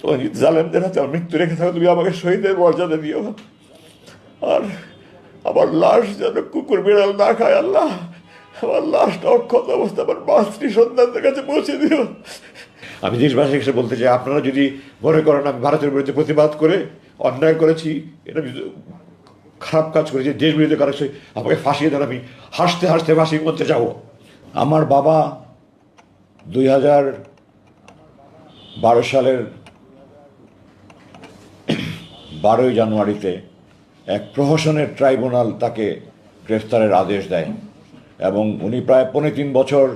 তুমি জালেমদের হাতে আমার মৃত্যু রেখে থাকো, তুমি আমাকে শহীদের মর্যাদা দিও। আর আমার লাশ যেন কুকুর বিড়াল না খায় আল্লাহ। আমার লাশটা অক্ষত অবস্থা আমার মা স্ত্রী সন্তানদের কাছে পৌঁছে দিও। আমি দেশবাসীর কাছে বলতে চাই, আপনারা যদি মনে করেন আমি ভারতের বিরুদ্ধে প্রতিবাদ করে অন্যায় করেছি, এটা খারাপ কাজ করেছি, দেশ বিরুদ্ধে করেছি, আমাকে ফাঁসিয়ে দেন, আমি হাসতে হাসতে ফাঁসির মধ্যে যাব। আমার বাবা 2012 সালের 12ই জানুয়ারিতে এক প্রহসনের ট্রাইব্যুনাল তাকে গ্রেফতারের আদেশ দেয় এবং উনি প্রায় 3.25 বছর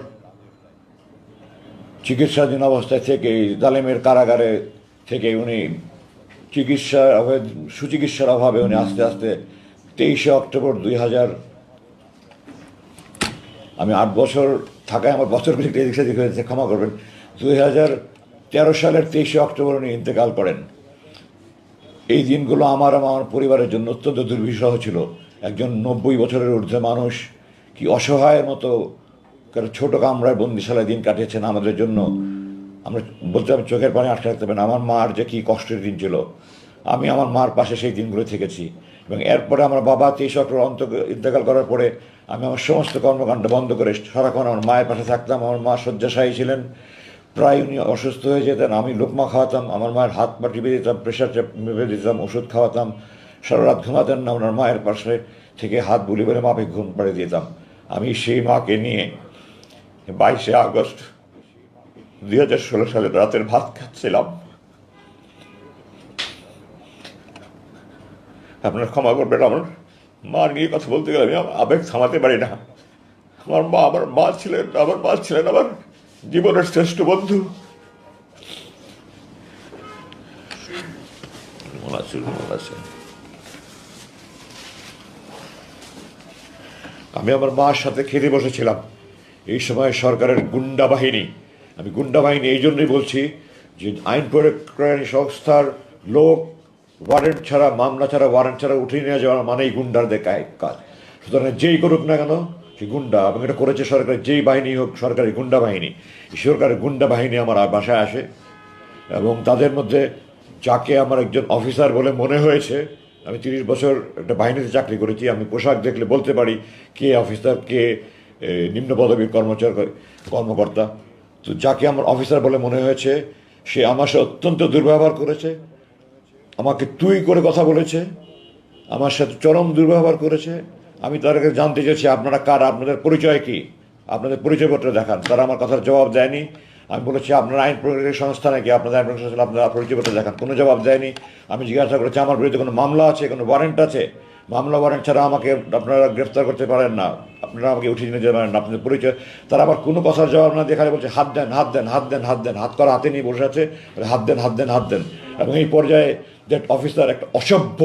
চিকিৎসাধীন অবস্থায় থেকে জালেমের কারাগারে থেকে উনি সুচিকিৎসার অভাবে উনি আস্তে আস্তে 23 অক্টোবর 2000, আমি 8 বছর থাকায় আমার বছরগুলি এদিক সেদিক হয়েছে, ক্ষমা করবেন, 2013 সালের 23 অক্টোবর উনি ইন্তেকাল করেন। এই দিনগুলো আমার পরিবারের জন্য অত্যন্ত দুর্বিষহ ছিল। একজন 90 বছরের ঊর্ধ্বে মানুষ কি অসহায়ের মতো ছোট কামরায় বন্দিশালায় দিন কাটিয়েছেন আমাদের জন্য, আমরা বলতে আমি চোখের পানি আটকে রাখতে পারি না। আমার মার যে কী কষ্টের দিন ছিল, আমি আমার মার পাশে সেই দিনগুলো থেকেছি। এবং এরপরে আমার বাবা 23 অক্টোবর ইন্তেকাল করার পরে আমি আমার সমস্ত কর্মকাণ্ড বন্ধ করে সারাক্ষণ আমার মায়ের পাশে থাকতাম। আমার মা শয্যাশায়ী ছিলেন, প্রায় উনি অসুস্থ হয়ে যেতেন, আমি লোকমা খাওয়াতাম, আমার মায়ের হাত পা টিপে দিতাম, প্রেশার মেপে দিতাম, ওষুধ খাওয়াতাম, সারা রাত ঘুমাতেন না, ওনার মায়ের পাশে থেকে হাত বুলি বলে মাপে ঘুম পাড়িয়ে দিতাম। আমি সেই মাকে নিয়ে 22 আগস্ট 2016 সালে রাতের ভাত খাচ্ছিলাম। আপনারা ক্ষমা করবেন, আমার মা নিয়ে কথা বলতে গেলে আমি আবেগ থামাতে পারি না। আমার মা ছিলেন আমার জীবনের শ্রেষ্ঠ বন্ধু। আমি আমার মার সাথে খেতে বসেছিলাম। এই সময় সরকারের গুন্ডা বাহিনী, আমি গুন্ডা বাহিনী এই জন্যই বলছি যে আইন প্রয়োগকারী সংস্থার লোক ওয়ারেন্ট ছাড়া, মামলা ছাড়া, ওয়ারেন্ট ছাড়া উঠিয়ে নিয়ে যাওয়া মানেই গুন্ডারদের কাজ। সুতরাং যেই করুক না কেন সে গুন্ডা, এবং এটা করেছে সরকারের যেই বাহিনী হোক, সরকারি গুন্ডা বাহিনী। সরকারের গুন্ডা বাহিনী আমার বাসায় আসে এবং তাদের মধ্যে যাকে আমার একজন অফিসার বলে মনে হয়েছে, আমি 30 বছর একটা বাহিনীতে চাকরি করেছি, আমি পোশাক দেখলে বলতে পারি কে অফিসার, কে নিম্ন পদবীর কর্মকর্তা। তো যাকে আমার অফিসার বলে মনে হয়েছে সে আমার সাথে অত্যন্ত দুর্ব্যবহার করেছে, আমাকে তুই করে কথা বলেছে, আমার সাথে চরম দুর্ব্যবহার করেছে। আমি তার কাছে জানতে চেয়েছি আপনারা কারা, আপনাদের পরিচয় কী, আপনাদের পরিচয়পত্র দেখান। তারা আমার কথার জবাব দেয়নি। আমি বলেছি আপনার আইন প্রয়োগের সংস্থা নাকি, আপনাদের আইন প্রয়োগের সংস্থা, আপনারা পরিচয়পত্র দেখান। কোনো জবাব দেয়নি। আমি জিজ্ঞাসা করেছি আমার বিরুদ্ধে কোনো মামলা আছে, কোনো ওয়ারেন্ট আছে? মামলা ওয়ারেন্ট ছাড়া আমাকে আপনারা গ্রেফতার করতে পারেন না, আপনারা আমাকে উঠিয়ে নিয়ে যেতে পারেন না, আপনাদের পরিচয়। তারা আবার কোনো কথার জবাব না দিয়ে খালি বলছে হাত দেন, হাত দেন, হাত দেন, হাত দেন, হাত করা হাতে নিয়ে বসে আছে, হাত দেন, হাত দেন, হাত দেন। এবং এই পর্যায়ে দ্যাট অফিসার একটা অসভ্য,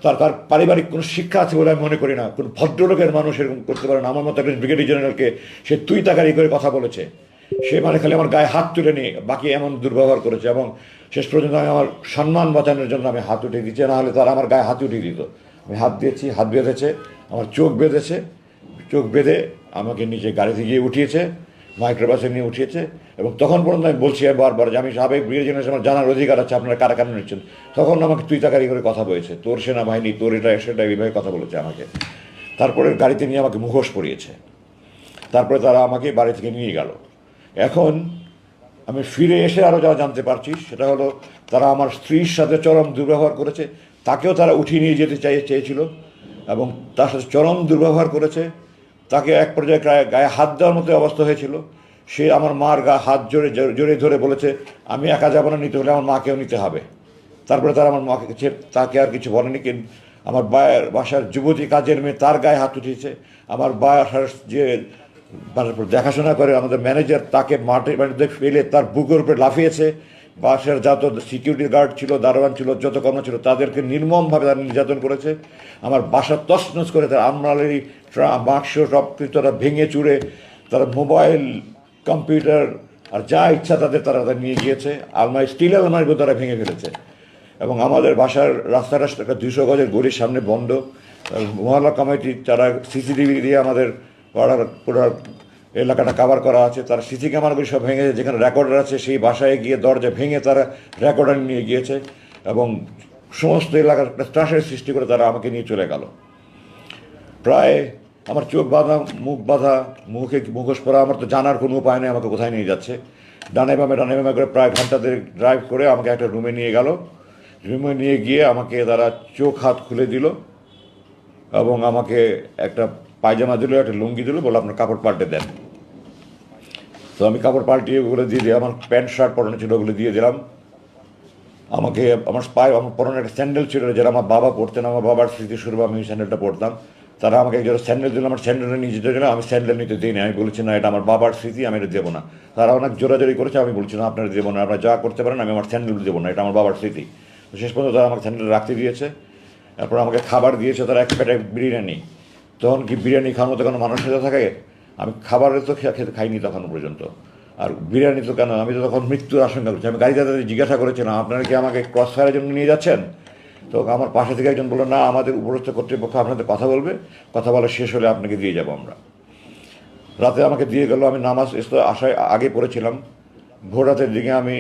তার পারিবারিক কোনো শিক্ষা আছে বলে আমি মনে করি না। কোনো ভদ্রলোকের মানুষ এরকম করতে পারে না। আমার মতো একজন ব্রিগেডিয়ার জেনারেলকে সে তুই তাকারি করে কথা বলেছে। সে মানে খালি আমার গায়ে হাত তুলে নিয়ে বাকি এমন দুর্ব্যবহার করেছে। এবং শেষ পর্যন্ত আমি আমার সম্মান বাঁচানোর জন্য আমি হাত উঠিয়ে দিচ্ছি, না হলে তারা আমার গায়ে হাত উঠিয়ে দিত। আমি হাত দিয়েছি, হাত বেঁধেছে, আমার চোখ বেঁধেছে, চোখ বেঁধে আমাকে নিচে গাড়িতে গিয়ে উঠিয়েছে, মাইক্রোবাসে নিয়ে উঠিয়েছে। এবং তখন পর্যন্ত আমি বলছি বারবার যে আমি সাবেক ব্রিগেডিয়ার, আমার জানার অধিকার আছে আপনারা কারা কারা নিচ্ছেন। তখন আমাকে তুই তাকারি করে কথা বলেছে, তোর সেনাবাহিনী, তোর এটা সেটা, এইভাবে কথা বলেছে আমাকে। তারপরে গাড়িতে নিয়ে আমাকে মুখোশ পরিয়েছে। তারপরে তারা আমাকে বাড়ি থেকে নিয়ে গেল। এখন আমি ফিরে এসে আরও যা জানতে পারছি সেটা হলো তারা আমার স্ত্রীর সাথে চরম দুর্ব্যবহার করেছে, তাকেও তারা উঠিয়ে নিয়ে যেতে চেয়েছিল এবং তার সাথে চরম দুর্ব্যবহার করেছে। তাকে এক পর্যায়ে গায়ে হাত দেওয়ার মতো অবস্থা হয়েছিল। সে আমার মার হাত জোরে ধরে বলেছে আমি একা যাবো না, নিতে হলে আমার মাকেও নিতে হবে। তারপরে তারা আমার মাকে তাকে আর কিছু বলেনি। কিন্তু আমার বাসার যুবতী কাজের মেয়ে তার গায়ে হাত উঠিয়েছে। আমার বাসার যে দেখাশোনা করে আমাদের ম্যানেজার, তাকে মাটিতে ফেলে তার বুকের উপরে লাফিয়েছে। বাসার যত সিকিউরিটি গার্ড ছিল, দারোয়ান ছিল, যত কর্ম ছিল, তাদেরকে নির্মমভাবে তারা নির্যাতন করেছে। আমার বাসা তছনছ করে তারা আলমারি বাক্স সব কিছু তারা ভেঙে চুড়ে, তারা মোবাইল, কম্পিউটার আর যা ইচ্ছা তারা নিয়ে গিয়েছে। স্টিলের আলমারিগুলো তারা ভেঙে ফেলেছে। এবং আমাদের বাসার রাস্তাটা একটা 200 গজের গলির সামনে বন্ধ। মহল্লা কমিটি তারা সিসিটিভি দিয়ে আমাদের পাড়ার পুরো এলাকাটা কাভার করা আছে, তারা সিসি ক্যামেরাগুলি সব ভেঙেছে, যেখানে রেকর্ডার আছে সেই বাসায় গিয়ে দরজা ভেঙে তারা রেকর্ডার নিয়ে গিয়েছে এবং সমস্ত এলাকার একটা ত্রাসের সৃষ্টি করে তারা আমাকে নিয়ে চলে গেল। প্রায় আমার চোখ বাঁধা, মুখ বাঁধা, মুখে মুখোশ পরা, আমার তো জানার কোনো উপায় নেই আমাকে কোথায় নিয়ে যাচ্ছে। ডানে বামে করে প্রায় ঘন্টা দেড়েক ড্রাইভ করে আমাকে একটা রুমে নিয়ে গেল। রুমে নিয়ে গিয়ে আমাকে তারা চোখ হাত খুলে দিল এবং আমাকে একটা পায়জামা দিল, একটা লুঙ্গি দিল, বলে আপনার কাপড় পাল্টে দেন। তো আমি কাপড় পাল্টিয়ে ওগুলো দিয়ে দিই, আমার প্যান্ট শার্ট পরানো ছিল ওগুলো দিয়ে দিলাম। আমাকে আমার পায়ে আমার পরনে একটা স্যান্ডেল ছিল, যেটা আমার বাবা পরতেন, আমার বাবার স্মৃতিস্বরূপ আমি স্যান্ডেলটা পরতাম। তারা আমাকে একজন স্যান্ডেল দিল, আমার স্যান্ডেলটা নিয়ে যেতে দিল, আমি স্যান্ডেল নিতে দিই না, আমি বলেছি না এটা আমার বাবার স্মৃতি, আমি এটা দেবো না। তারা অনেক জোরাজোরি করেছে, আমি বলছি না আপনারা দেবো না, আপনারা যা করতে পারেন, আমি আমার স্যান্ডেল দেবো না, এটা আমার বাবার স্মৃতি। তো শেষ পর্যন্ত তারা আমাকে স্যান্ডেল রাখতে দিয়েছে। তারপর আমাকে খাবার দিয়েছে তারা, এক প্যাকেট বিরিয়ানি। তখন কি বিরিয়ানি খাওয়ার মতো কোনো মানুষ সাথে থাকে? আমি খাবারে তো খেতে খাইনি তখন পর্যন্ত, আর বিরিয়ানি তো কেন, আমি তো তখন মৃত্যুর আশঙ্কা করছি। আমি গাড়িতে জিজ্ঞাসা করেছিলাম আপনারা কি আমাকে ক্রস ফায়ারের জন্য নিয়ে যাচ্ছেন? তো আমার পাশে থেকে একজন বললো না, আমাদের উপরস্থ কর্তৃপক্ষ আপনাদের কথা বলবে, কথা বলা শেষ হলে আপনাকে দিয়ে যাবো আমরা। রাতে আমাকে দিয়ে গেল, আমি নামাজ আসায় আগে পড়েছিলাম। ভোর রাতের দিকে আমি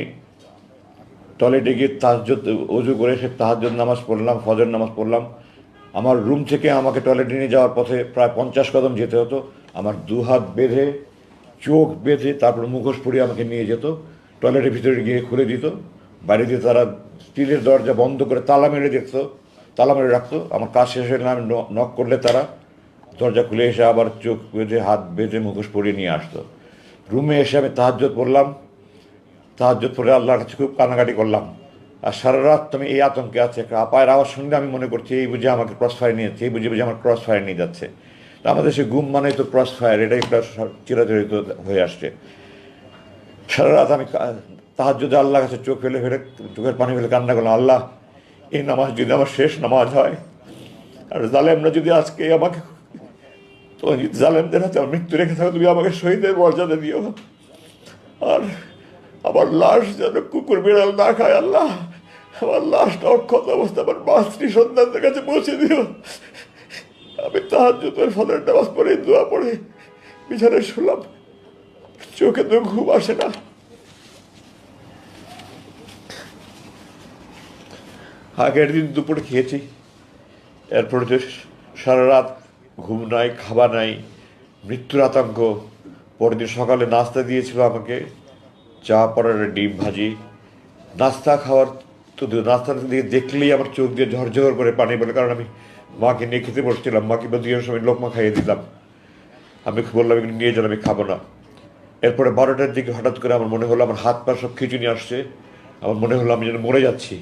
টয়লেটে গিয়ে তাহাজ্জুদ অজু করে সে তাহাজ্জুদ নামাজ পড়লাম, ফজর নামাজ পড়লাম। আমার রুম থেকে আমাকে টয়লেটে নিয়ে যাওয়ার পথে প্রায় 50 কদম যেতে হতো। আমার দু হাত বেঁধে, চোখ বেঁধে, তারপর মুখোশ পরিয়ে আমাকে নিয়ে যেত। টয়লেটের ভিতরে গিয়ে খুলে দিত, বাইরে দিয়ে তারা স্টিলের দরজা বন্ধ করে তালা মেরে দেখতো, তালা মেরে রাখতো। আমার কাজ শেষ হলে আমি নক করলে তারা দরজা খুলে এসে আবার চোখ বেঁধে, হাত বেঁধে, মুখোশ পরিয়ে নিয়ে আসতো। রুমে এসে আমি তাহাজ্জুদ পড়লাম, তাহাজ্জুদ পড়ে আল্লাহর কাছে খুব কান্নাকাটি করলাম। আর সারা রাত আমি এই আতঙ্কে আছে, একটা আপায়ের আওয়াজ শুনলে আমি মনে করছি এই বুঝে আমাকে ক্রস ফায়ার নিয়ে যাচ্ছে, এই বুঝে আমার ক্রস ফায়ার নিয়ে যাচ্ছে। তা আমাদের সে গুম মানে তো ক্রস ফায়ার, এটাই একটা চিরাচরিত হয়ে আসছে। সারা রাত আমি তাহাজ্জুদে আল্লাহর কাছে চোখ ফেলে ফেলে, চোখের পানি ফেলে কান্না করলাম, আল্লাহ এই নামাজ যদি আমার শেষ নামাজ হয়, আর জালেমরা যদি আজকে আমাকে, তো জালেমদের হাতে আমার মৃত্যু রেখে থাকো, তুমি আমাকে শহীদের মর্যাদা দিও। আর আমার লাশ যেন কুকুর বিড়াল না খায় আল্লাহ, আমার লাশটা অক্ষত অবস্থা আমার মাতৃ সন্তানদের কাছে পৌঁছে দিও। আমি তাহাজ্জুদের ফজরের নামাজ পড়ে, দোয়া পড়ে বিছানায় শুলাম, চোখে তো ঘুম আসে না। আগের দিন দুপুরে খেয়েছি, এরপরে তো সারা রাত ঘুম নাই, খাবার নাই, মৃত্যুর আতঙ্ক। পরের দিন সকালে নাস্তা দিয়েছিল আমাকে, চা, পরার, ডিম ভাজি। নাস্তা খাওয়ার তো নাস্তাটা দিয়ে দেখলেই আমার চোখ দিয়ে ঝরঝর করে পানি বলে, কারণ আমি মাকে নিয়ে খেতে বসছিলাম, মাকে দুইয়ের সময় লোকমা খাইয়ে দিলাম। আমি বললাম এগুলো নিয়ে যান, আমি খাবো না। এরপরে 12টার দিকে হঠাৎ করে আমার মনে হলো আমার হাত পা সব খিঁচুনি আসছে, আমার মনে হলো আমি যেন মরে যাচ্ছি।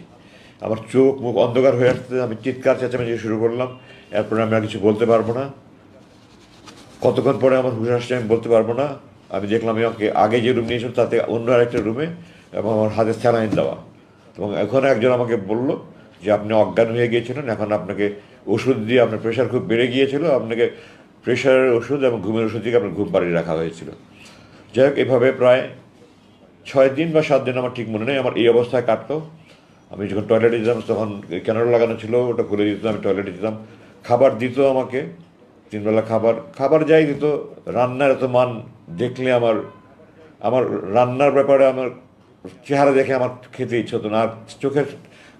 আমার চোখ মুখ অন্ধকার হয়ে আসতে, আমি চিৎকার চেঁচামেচি শুরু করলাম। এরপরে আমি আর কিছু বলতে পারবো না। কতক্ষণ পরে আমার হুশ আসছে আমি বলতে পারবো না। আমি দেখলাম আমাকে আগে যে রুম নিয়েছিলাম তাতে অন্য আরেকটা রুমে, এবং আমার হাতে স্যালাইন দেওয়া। এবং এখন একজন আমাকে বলল যে আপনি অজ্ঞান হয়ে গিয়েছিলেন, এখন আপনাকে ওষুধ দিয়ে, আপনার প্রেশার খুব বেড়ে গিয়েছিল, আপনাকে প্রেশারের ওষুধ এবং ঘুমের ওষুধ দিয়ে আপনার ঘুম বাড়িয়ে রাখা হয়েছিল। যাই হোক, এভাবে প্রায় 6 দিন বা 7 দিন, আমার ঠিক মনে নেই, আমার এই অবস্থায় কাটতো। আমি যখন টয়লেটে যেতাম তখন ক্যানাডা লাগানো ছিল, ওটা খুলে দিত, আমি টয়লেটে যেতাম। খাবার দিত আমাকে 3 বেলা খাবার, খাবার যাই দিত, রান্নার এত মান দেখলে আমার আমার রান্নার ব্যাপারে আমার চেহারা দেখে আমার খেতে ইচ্ছে হতো না। আর চোখের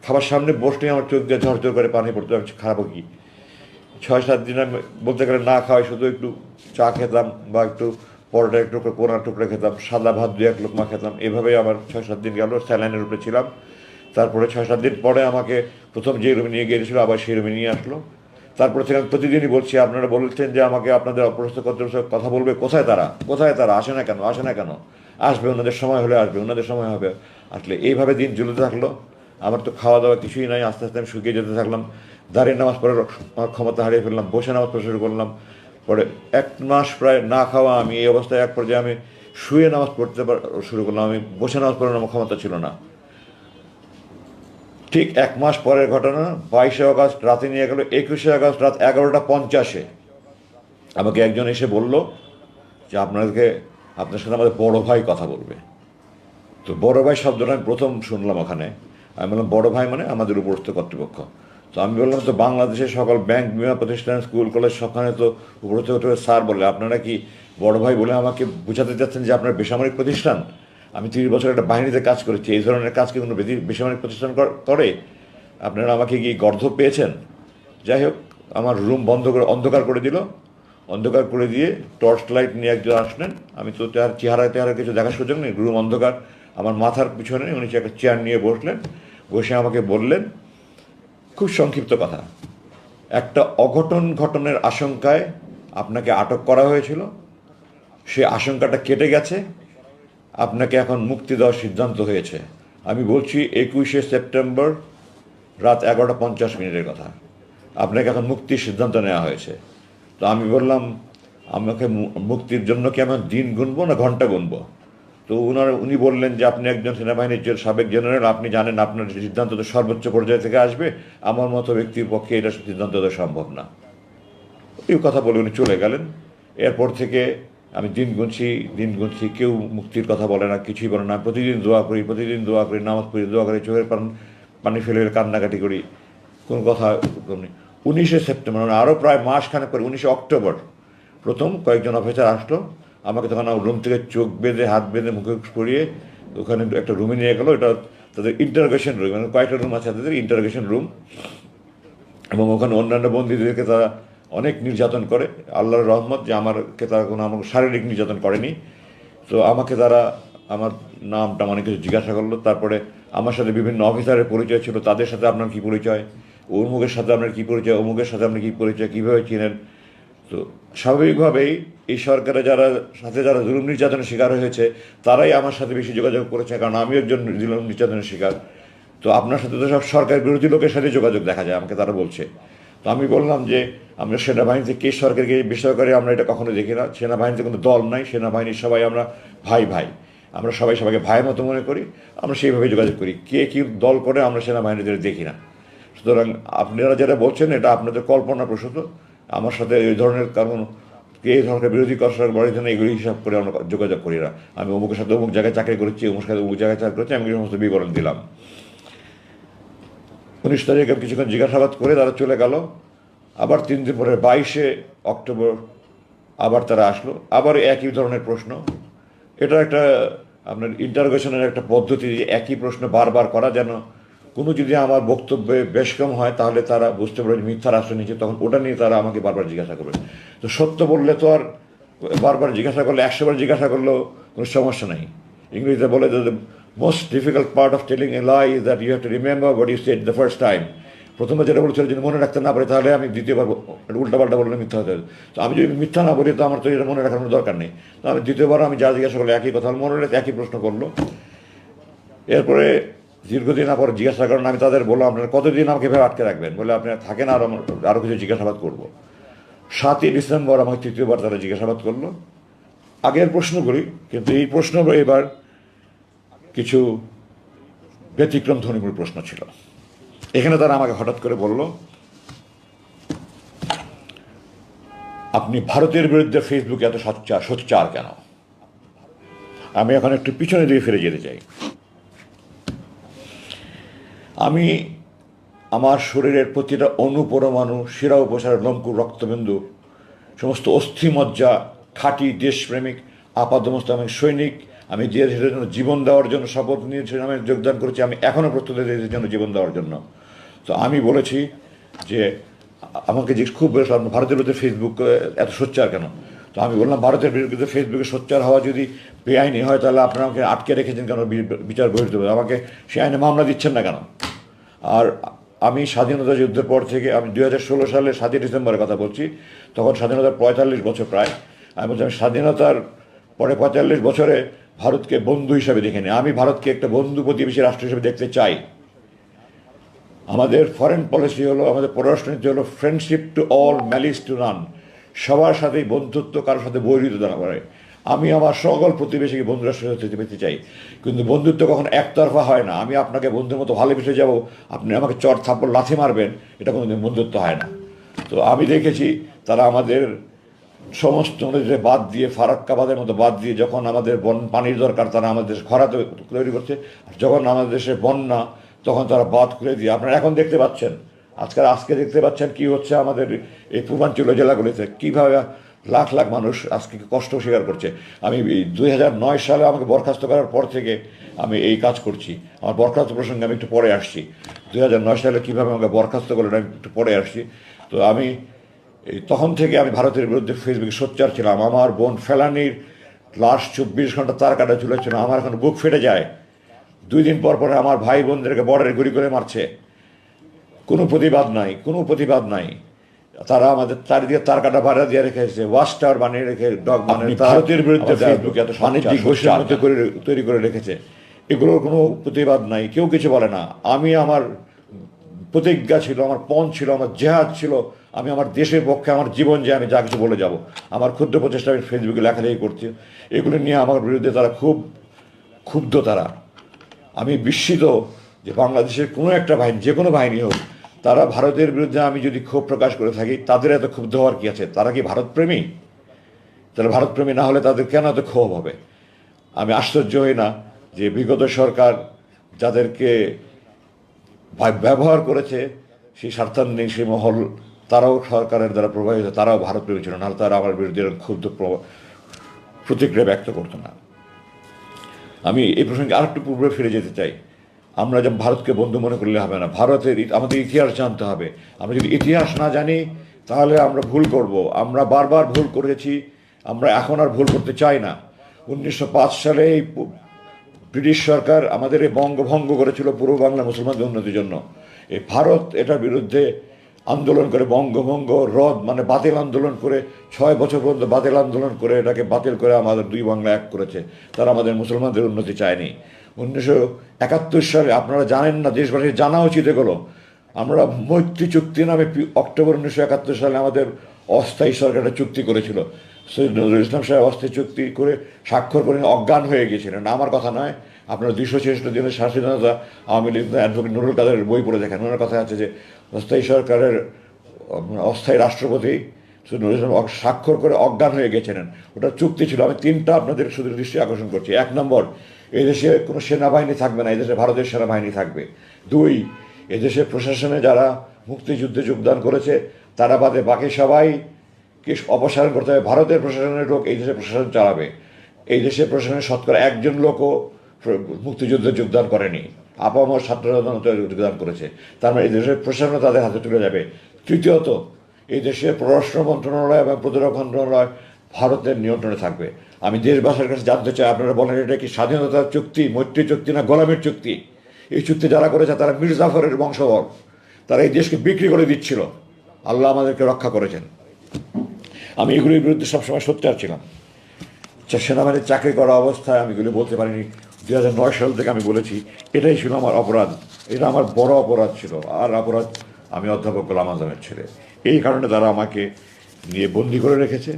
খাবার সামনে বসলেই আমার চোখ দিয়ে ঝরঝর করে পানি পড়তো, আমি খারাপও কি। 6-7 দিন আমি বলতে গেলে না খাওয়াই, শুধু একটু চা খেতাম বা একটু পরোটা একটু কোনা টুকরা খেতাম, সাদা ভাত 2-1 লোকমা খেতাম। এভাবেই আমার 6-7 দিন গেল, স্যালাইনের উপরে ছিলাম। তারপরে 6-7 দিন পরে আমাকে প্রথম যে রুমে নিয়ে গিয়েছিল আবার সেই রুমে নিয়ে আসলো। তারপরে থেকে আমি প্রতিদিনই বলছি, আপনারা বলছেন যে আমাকে আপনাদের অপরস্থ কর্তৃপক্ষ কথা বলবে, কোথায় তারা, কোথায় তারা, আসে না কেন, আসে না কেন? আসবে, ওনাদের সময় হলে আসবে, ওনাদের সময় হবে। আসলে এইভাবে দিন চলতে থাকলো। আমার তো খাওয়া দাওয়া কিছুই নাই, আস্তে আস্তে আমি শুকিয়ে যেতে থাকলাম। দাঁড়িয়ে নামাজ পড়ার আমার ক্ষমতা হারিয়ে ফেললাম, বসে নামাজ পড়া শুরু করলাম। পরে 1 মাস প্রায় না খাওয়া আমি, এই অবস্থায় এক পর্যায়ে আমি শুয়ে নামাজ পড়তে শুরু করলাম, আমি বসে নামাজ পড়ার আমার ক্ষমতা ছিল না। ঠিক 1 মাস পরের ঘটনা, 22শে আগস্ট রাতে নিয়ে গেল। 21শে আগস্ট রাত 11টা 50-এ আমাকে একজন এসে বলল যে আপনার সাথে আমাদের বড় ভাই কথা বলবে। তো বড় ভাই শব্দটা আমি প্রথম শুনলাম ওখানে। আমি বললাম বড় ভাই মানে আমাদের উপরস্থ কর্তৃপক্ষ। তো আমি বললাম তো বাংলাদেশের সকল ব্যাংক, বিমা প্রতিষ্ঠান, স্কুল কলেজ সবখানে তো উপরস্থ কর্তৃপক্ষ স্যার বলে, আপনারা কি বড় ভাই বলে আমাকে বোঝাতে চাচ্ছেন যে আপনার বেসামরিক প্রতিষ্ঠান, আমি 30 বছর একটা বাহিনীতে কাজ করেছি, এই ধরনের কাজ কি কোনো বেসামরিক প্রতিষ্ঠান করে? আপনারা আমাকে কি গর্ধব পেয়েছেন? যাই হোক, আমার রুম বন্ধ করে অন্ধকার করে দিল। অন্ধকার করে দিয়ে টর্চ লাইট নিয়ে একজন আসলেন। আমি তো তার চেহারা কিছু দেখার সুযোগ নেই, রুম অন্ধকার। আমার মাথার পিছনে উনি একটা চেয়ার নিয়ে বসলেন, বসে আমাকে বললেন খুব সংক্ষিপ্ত কথা, একটা অঘটন ঘটনের আশঙ্কায় আপনাকে আটক করা হয়েছিল, সে আশঙ্কাটা কেটে গেছে, আপনাকে এখন মুক্তি দেওয়ার সিদ্ধান্ত হয়েছে। আমি বলছি 21শে সেপ্টেম্বর রাত 11টা 50 মিনিটের কথা। আপনাকে এখন মুক্তির সিদ্ধান্ত নেওয়া হয়েছে। তো আমি বললাম, আমাকে মুক্তির জন্য কি আমি দিন গুনবো না ঘন্টা গুনবো? তো উনি বললেন যে আপনি একজন সেনাবাহিনীর সাবেক জেনারেল, আপনি জানেন আপনার সিদ্ধান্ত তো সর্বোচ্চ পর্যায় থেকে আসবে, আমার মতো ব্যক্তির পক্ষে এটা সিদ্ধান্ত দেওয়া সম্ভব না। এই কথা বলে উনি চলে গেলেন। এরপর থেকে আমি দিন গুনছি, কেউ মুক্তির কথা বলে না, কিছুই বলে না। প্রতিদিন দোয়া করি, নামাজ পড়ি, দোয়া করি, চোখের পানি ফেলে কান্নাকাটি করি, কোনো কথা নেই। 19শে সেপ্টেম্বর, মানে আরও প্রায় মাসখানেক পরে, 19শে অক্টোবর প্রথম কয়েকজন অফিসার আসলো। আমাকে তখন রুম থেকে চোখ বেঁধে, হাত বেঁধে, মুখে পরিয়ে ওখানে একটা রুমে নিয়ে গেলো। এটা তাদের ইন্টারোগেশন রুম, মানে কয়েকটা রুম আছে তাদের ইন্টারোগেশন রুম। এবং ওখানে অন্যান্য বন্দীদেরকে তারা অনেক নির্যাতন করে। আল্লাহর রহমত যে আমাকে তারা আমাকে শারীরিক নির্যাতন করেনি। তো আমাকে তারা আমার নামটা অনেক কিছু জিজ্ঞাসা করলো। তারপরে আমার সাথে বিভিন্ন অফিসারের পরিচয় ছিল, তাদের সাথে আপনার কী পরিচয়, অমুকের সাথে আপনার কী পরিচয়, অমুকের সাথে আপনার কী পরিচয়, কীভাবে চিনেন। তো স্বাভাবিকভাবেই এই সরকারে যারা জুলুম নির্যাতনের শিকার হয়েছে তারাই আমার সাথে বেশি যোগাযোগ করেছে, কারণ আমি একজন জুলুম নির্যাতনের শিকার। তো আপনার সাথে তো সব সরকার বিরোধী লোকের সাথে যোগাযোগ দেখা যায়, আমাকে তারা বলছে। তো আমি বললাম যে আমরা সেনাবাহিনীতে কে সরকারকে বেসরকারি আমরা এটা কখনো দেখি না। সেনাবাহিনীতে কোনো দল নাই, সেনাবাহিনীর সবাই আমরা ভাই ভাই, আমরা সবাইকে ভাইয়ের মতো মনে করি, আমরা সেইভাবে যোগাযোগ করি। কে কী দল করে আমরা সেনাবাহিনীদের দেখি না। সুতরাং আপনারা যেটা বলছেন এটা আপনাদের কল্পনাপ্রসূত। আমার সাথে এই ধরনের কারণ এই ধরনের বিরোধী করার বড় জন্য এগুলি হিসাব করে আমরা যোগাযোগ করি না। আমি অমুকের সাথে অমুক জায়গায় চাকরি করেছি, অমুক সাথে অমুক জায়গায় চাকরি করেছি, আমি এই সমস্ত বিবরণ দিলাম। 19 তারিখে কিছুক্ষণ জিজ্ঞাসাবাদ করে তারা চলে গেল। আবার 3 দিন পরে 22শে অক্টোবর আবার তারা আসলো, আবার একই ধরনের প্রশ্ন। এটা একটা আপনার ইন্টারোগেশনের একটা পদ্ধতি, একই প্রশ্ন বারবার করা, যেন কোনো যদি আমার বক্তব্যে বেশ কম হয় তাহলে তারা বুঝতে পারে মিথ্যার আশ্রয় নিচ্ছে, তখন ওটা নিয়ে তারা আমাকে বারবার জিজ্ঞাসা করবে। তো সত্য বললে তো আর বারবার জিজ্ঞাসা করলে, 100বার জিজ্ঞাসা করলেও কোনো সমস্যা নেই। ইংরেজিতে বলে যে most difficult part of telling a lie is that you have to remember what you said the first time. প্রথমে যেটা বলেছিল যদি মনে রাখতে না পারি তাহলে আমি দ্বিতীয়বার উল্টাপাল্টা বললে মিথ্যা হতে হবে। তো আমি যদি মিথ্যা না বলি তো আমার তো এটা মনে রাখার কোনো দরকার নেই। তো আমি দ্বিতীয়বার আমি যা জিজ্ঞাসা করলে একই কথা মনে রেখে একই প্রশ্ন করলো। এরপরে দীর্ঘদিন পর জিজ্ঞাসা করেন, আমি তাদের বললাম আপনারা কতদিন আমাকে এভাবে আটকে রাখবেন, বলে আপনারা থাকেন আরও কিছু জিজ্ঞাসাবাদ করবো। 7ই ডিসেম্বর আমাকে তৃতীয়বার তারা জিজ্ঞাসাবাদ করলো, আগের প্রশ্নগুলি, কিন্তু এই প্রশ্ন এবার কিছু ব্যতিক্রম ধ্বনিমূল প্রশ্ন ছিল। এখানে তারা আমাকে হঠাৎ করে বলল, আপনি ভারতের বিরুদ্ধে ফেসবুকে এত সোচ্চার কেন? আমি এখন একটু পিছনে দিয়ে ফিরে যেতে চাই। আমি আমার শরীরের প্রতিটা অনুপরমাণু, শিরা উপসারের লোমকূপ, রক্তবিন্দু, সমস্ত অস্থিমজ্জা, খাঁটি দেশপ্রেমিক আপাদমস্ত আমি সৈনিক, আমি দেশের জন্য জীবন দেওয়ার জন্য শপথ নিয়েছি, আমি যোগদান করেছি, আমি এখনও প্রস্তুত দেশের জন্য জীবন দেওয়ার জন্য। তো আমি বলেছি যে আমাকে যে খুব বেশ ভারতের বিরুদ্ধে ফেসবুক এত সোচ্চার কেন? তো আমি বললাম ভারতের বিরুদ্ধে ফেসবুকে সোচ্চার হওয়া যদি বেআইনি হয় তাহলে আপনারা আমাকে আটকে রেখেছেন কেন? বিচার বহির্ভূত হবে, আমাকে সে আইনে মামলা দিচ্ছেন না কেন? আর আমি স্বাধীনতা যুদ্ধের পর থেকে, আমি 2016 সালে 7ই ডিসেম্বরের কথা বলছি, তখন স্বাধীনতার 45 বছর প্রায়। আমি বলছি আমি স্বাধীনতার পরে 45 বছরে ভারতকে বন্ধু হিসাবে দেখিনি, আমি ভারতকে একটা বন্ধু প্রতিবেশী রাষ্ট্র হিসেবে দেখতে চাই। আমাদের ফরেন পলিসি হলো, আমাদের পররাষ্ট্রনীতি হলো friendship to all, malice two নান। সবার সাথেই বন্ধুত্ব, কারোর সাথে বৈরিতা না করে। আমি আমার সকল প্রতিবেশীকে বন্ধু রাষ্ট্র হতে পেতে চাই, কিন্তু বন্ধুত্ব কখনো একতরফা হয় না। আমি আপনাকে বন্ধুর মতো ভালোবেসে যাব, আপনি আমাকে চর থাপ্পড় লাথি মারবেন, এটা কোনোদিন বন্ধুত্ব হয় না। তো আমি দেখেছি তারা আমাদের সমস্ত নদীতে বাদ দিয়ে, ফারাক্কাবাদের মতো বাদ দিয়ে, যখন আমাদের পানির দরকার তারা আমাদের খরা তৈরি করছে, আর যখন আমাদের দেশে বন্যা তখন তারা বাদ করে দিয়ে, আপনারা এখন দেখতে পাচ্ছেন, আজকে দেখতে পাচ্ছেন কি হচ্ছে আমাদের এই পূর্বাঞ্চলীয় জেলাগুলিতে, কীভাবে লাখ লাখ মানুষ আজকে কষ্ট স্বীকার করছে। আমি 2009 সালে আমাকে বরখাস্ত করার পর থেকে আমি এই কাজ করছি। আমার বরখাস্ত প্রসঙ্গে আমি একটু পরে আসছি। 2009 সালে কীভাবে আমাকে বরখাস্ত করলেন আমি একটু পরে আসছি। তো আমি তখন থেকে আমি ভারতের বিরুদ্ধে ফেসবুকে সোচ্চার ছিলাম। আমার বোন ফেলানির লাশ 24 ঘন্টা তার কাটা ঝুলেছিল, আমার এখন বুক ফেটে যায়। 2 দিন পর পরে আমার ভাই বোনদেরকে বর্ডারে গুলি করে মারছে, কোনো প্রতিবাদ নাই, কোনো প্রতিবাদ নাই। তারা আমাদের চারিদিকে তার কাটা ভাড়া দিয়ে রেখেছে, ওয়াচ টাওয়ার বানিয়ে রেখে ডগ মানে ভারতের বিরুদ্ধে ফেসবুকে এত বাণিজ্যিক ঘোষণার মতো করে তৈরি করে রেখেছে। এগুলোর কোনো প্রতিবাদ নাই, কেউ কিছু বলে না। আমি আমার প্রতিজ্ঞা ছিল, আমার পণ ছিল, আমার জেহাদ ছিল, আমি আমার দেশের পক্ষে আমার জীবন যে আমি যা কিছু বলে যাব। আমার ক্ষুদ্র প্রচেষ্টা আমি ফেসবুকে লেখালেখি করছি। এগুলো নিয়ে আমার বিরুদ্ধে তারা খুব ক্ষুব্ধ। তারা, আমি বিস্মিত যে বাংলাদেশের কোনো একটা বাহিনী, যে কোনো বাহিনী হোক, তারা ভারতের বিরুদ্ধে আমি যদি ক্ষোভ প্রকাশ করে থাকি, তাদের এত ক্ষুব্ধ হওয়ার কী আছে? তারা কি ভারতপ্রেমী? তারা ভারতপ্রেমী না হলে তাদের কেন এত ক্ষোভ হবে? আমি আশ্চর্য হই না যে বিগত সরকার যাদেরকে ব্যবহার করেছে, সেই স্বার্থান্বেষী সেই মহল, তারাও সরকারের দ্বারা প্রভাবিত, তারাও ভারতপ্রেমী ছিল, নাহলে তারা আমার বিরুদ্ধে ক্ষুব্ধ প্রতিক্রিয়া ব্যক্ত করতো না। আমি এই প্রসঙ্গে আরেকটু পূর্বে ফিরে যেতে চাই। আমরা যেমন ভারতকে বন্ধু মনে করলে হবে না, ভারতের আমাদের ইতিহাস জানতে হবে। আমরা যদি ইতিহাস না জানি তাহলে আমরা ভুল করব। আমরা বারবার ভুল করেছি, আমরা এখন আর ভুল করতে চাই না। 1905 সালে এই ব্রিটিশ সরকার আমাদের এই বঙ্গভঙ্গ করেছিল পূর্ব বাংলা মুসলমানদের উন্নতির জন্য। এই ভারত এটার বিরুদ্ধে আন্দোলন করে, বঙ্গভঙ্গ রদ মানে বাতিল আন্দোলন করে, 6 বছর পর্যন্ত বাতিল আন্দোলন করে এটাকে বাতিল করে আমাদের 2 বাংলা এক করেছে। তারা আমাদের মুসলমানদের উন্নতি চায়নি। 1971 সালে, আপনারা জানেন না, দেশবাসীর জানা উচিত এগুলো, আমরা মৈত্রী চুক্তি নামে অক্টোবর 1971 সালে আমাদের অস্থায়ী সরকার একটা চুক্তি করেছিল। সৈয়দ নজরুল ইসলাম সাহেব অস্থায়ী চুক্তি করে স্বাক্ষর করে অজ্ঞান হয়ে গিয়েছিলেন। আমার কথা নয়, আপনারা 266 দিনের স্বাধীনতা আওয়ামী লীগ অ্যাডভোকেট নুরুল কাদের বই পড়ে দেখেন। ওনার কথা আছে যে অস্থায়ী সরকারের অস্থায়ী রাষ্ট্রপতি সৈয়দ নজরুল ইসলাম স্বাক্ষর করে অজ্ঞান হয়ে গেছিলেন। ওটা চুক্তি ছিল। আমি 3টা আপনাদের শুধু দৃষ্টি আকর্ষণ করছি। 1 নম্বর, এদেশে কোনো সেনাবাহিনী থাকবে না, এদেশে ভারতের সেনাবাহিনী থাকবে। 2, এদেশের প্রশাসনে যারা মুক্তিযুদ্ধে যোগদান করেছে তারা বাদে বাকি সবাইকে অপসারণ করতে হবে। ভারতের প্রশাসনের লোক এই দেশে প্রশাসন চালাবে। এই দেশের প্রশাসনের শতকরা 1জন লোকও মুক্তিযুদ্ধে যোগদান করেনি, আপামর ছাত্ররা যোগদান করেছে। তার মানে এই দেশের প্রশাসন তাদের হাতে তুলে যাবে। তৃতীয়ত, এই দেশের পররাষ্ট্র মন্ত্রণালয় এবং প্রতিরক্ষা মন্ত্রণালয় ভারতের নিয়ন্ত্রণে থাকবে। আমি দেশবাসীর কাছে জানতে চাই, আপনারা বলেন এটা কি স্বাধীনতার চুক্তি, মৈত্রী চুক্তি না গোলামের চুক্তি? এই চুক্তি যারা করেছে তারা মীর জাফরের বংশধর, তারা এই দেশকে বিক্রি করে দিচ্ছিল। আল্লাহ আমাদেরকে রক্ষা করেছেন। আমি এগুলির বিরুদ্ধে সবসময় সোচ্চার ছিলাম। সেনাবাহিনীর চাকরি করা অবস্থায় আমি এগুলি বলতে পারিনি। 2009 সাল থেকে আমি বলেছি। এটাই ছিল আমার অপরাধ, এটা আমার বড় অপরাধ ছিল। আর অপরাধ, আমি অধ্যাপক গোলাম আজমের ছেলে। এই কারণে তারা আমাকে নিয়ে বন্দি করে রেখেছে।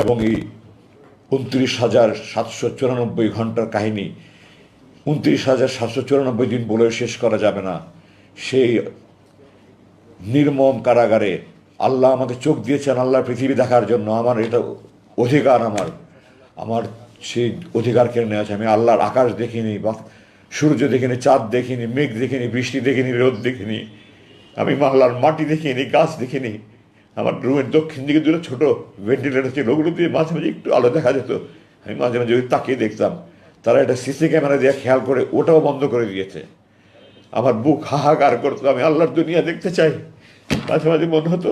এবং এই 29,794 ঘন্টার কাহিনী 29,794 দিন বলেও শেষ করা যাবে না। সেই নির্মম কারাগারে আল্লাহ আমাকে চোখ দিয়েছেন আল্লাহর পৃথিবী দেখার জন্য। আমার এটা অধিকার, আমার সেই অধিকার কেড়ে নেওয়া আছে। আমি আল্লাহর আকাশ দেখিনি, বা সূর্য দেখিনি, চাঁদ দেখিনি, মেঘ দেখিনি, বৃষ্টি দেখিনি, রোদ দেখিনি, আমি আল্লাহর মাটি দেখিনি, গাছ দেখিনি। আমার রুমের দক্ষিণ দিকে দুটো ছোটো ভেন্টিলেটর ছিল, ওগুলো দিয়ে মাঝে মাঝে একটু আলো দেখা যেত। আমি মাঝে মাঝে ওই তাকিয়ে দেখতাম। তারা একটা সিসি ক্যামেরা দিয়ে খেয়াল করে ওটাও বন্ধ করে দিয়েছে। আমার বুক হাহাকার করতো, আমি আল্লাহর দুনিয়া দেখতে চাই। মাঝে মাঝে মনে হতো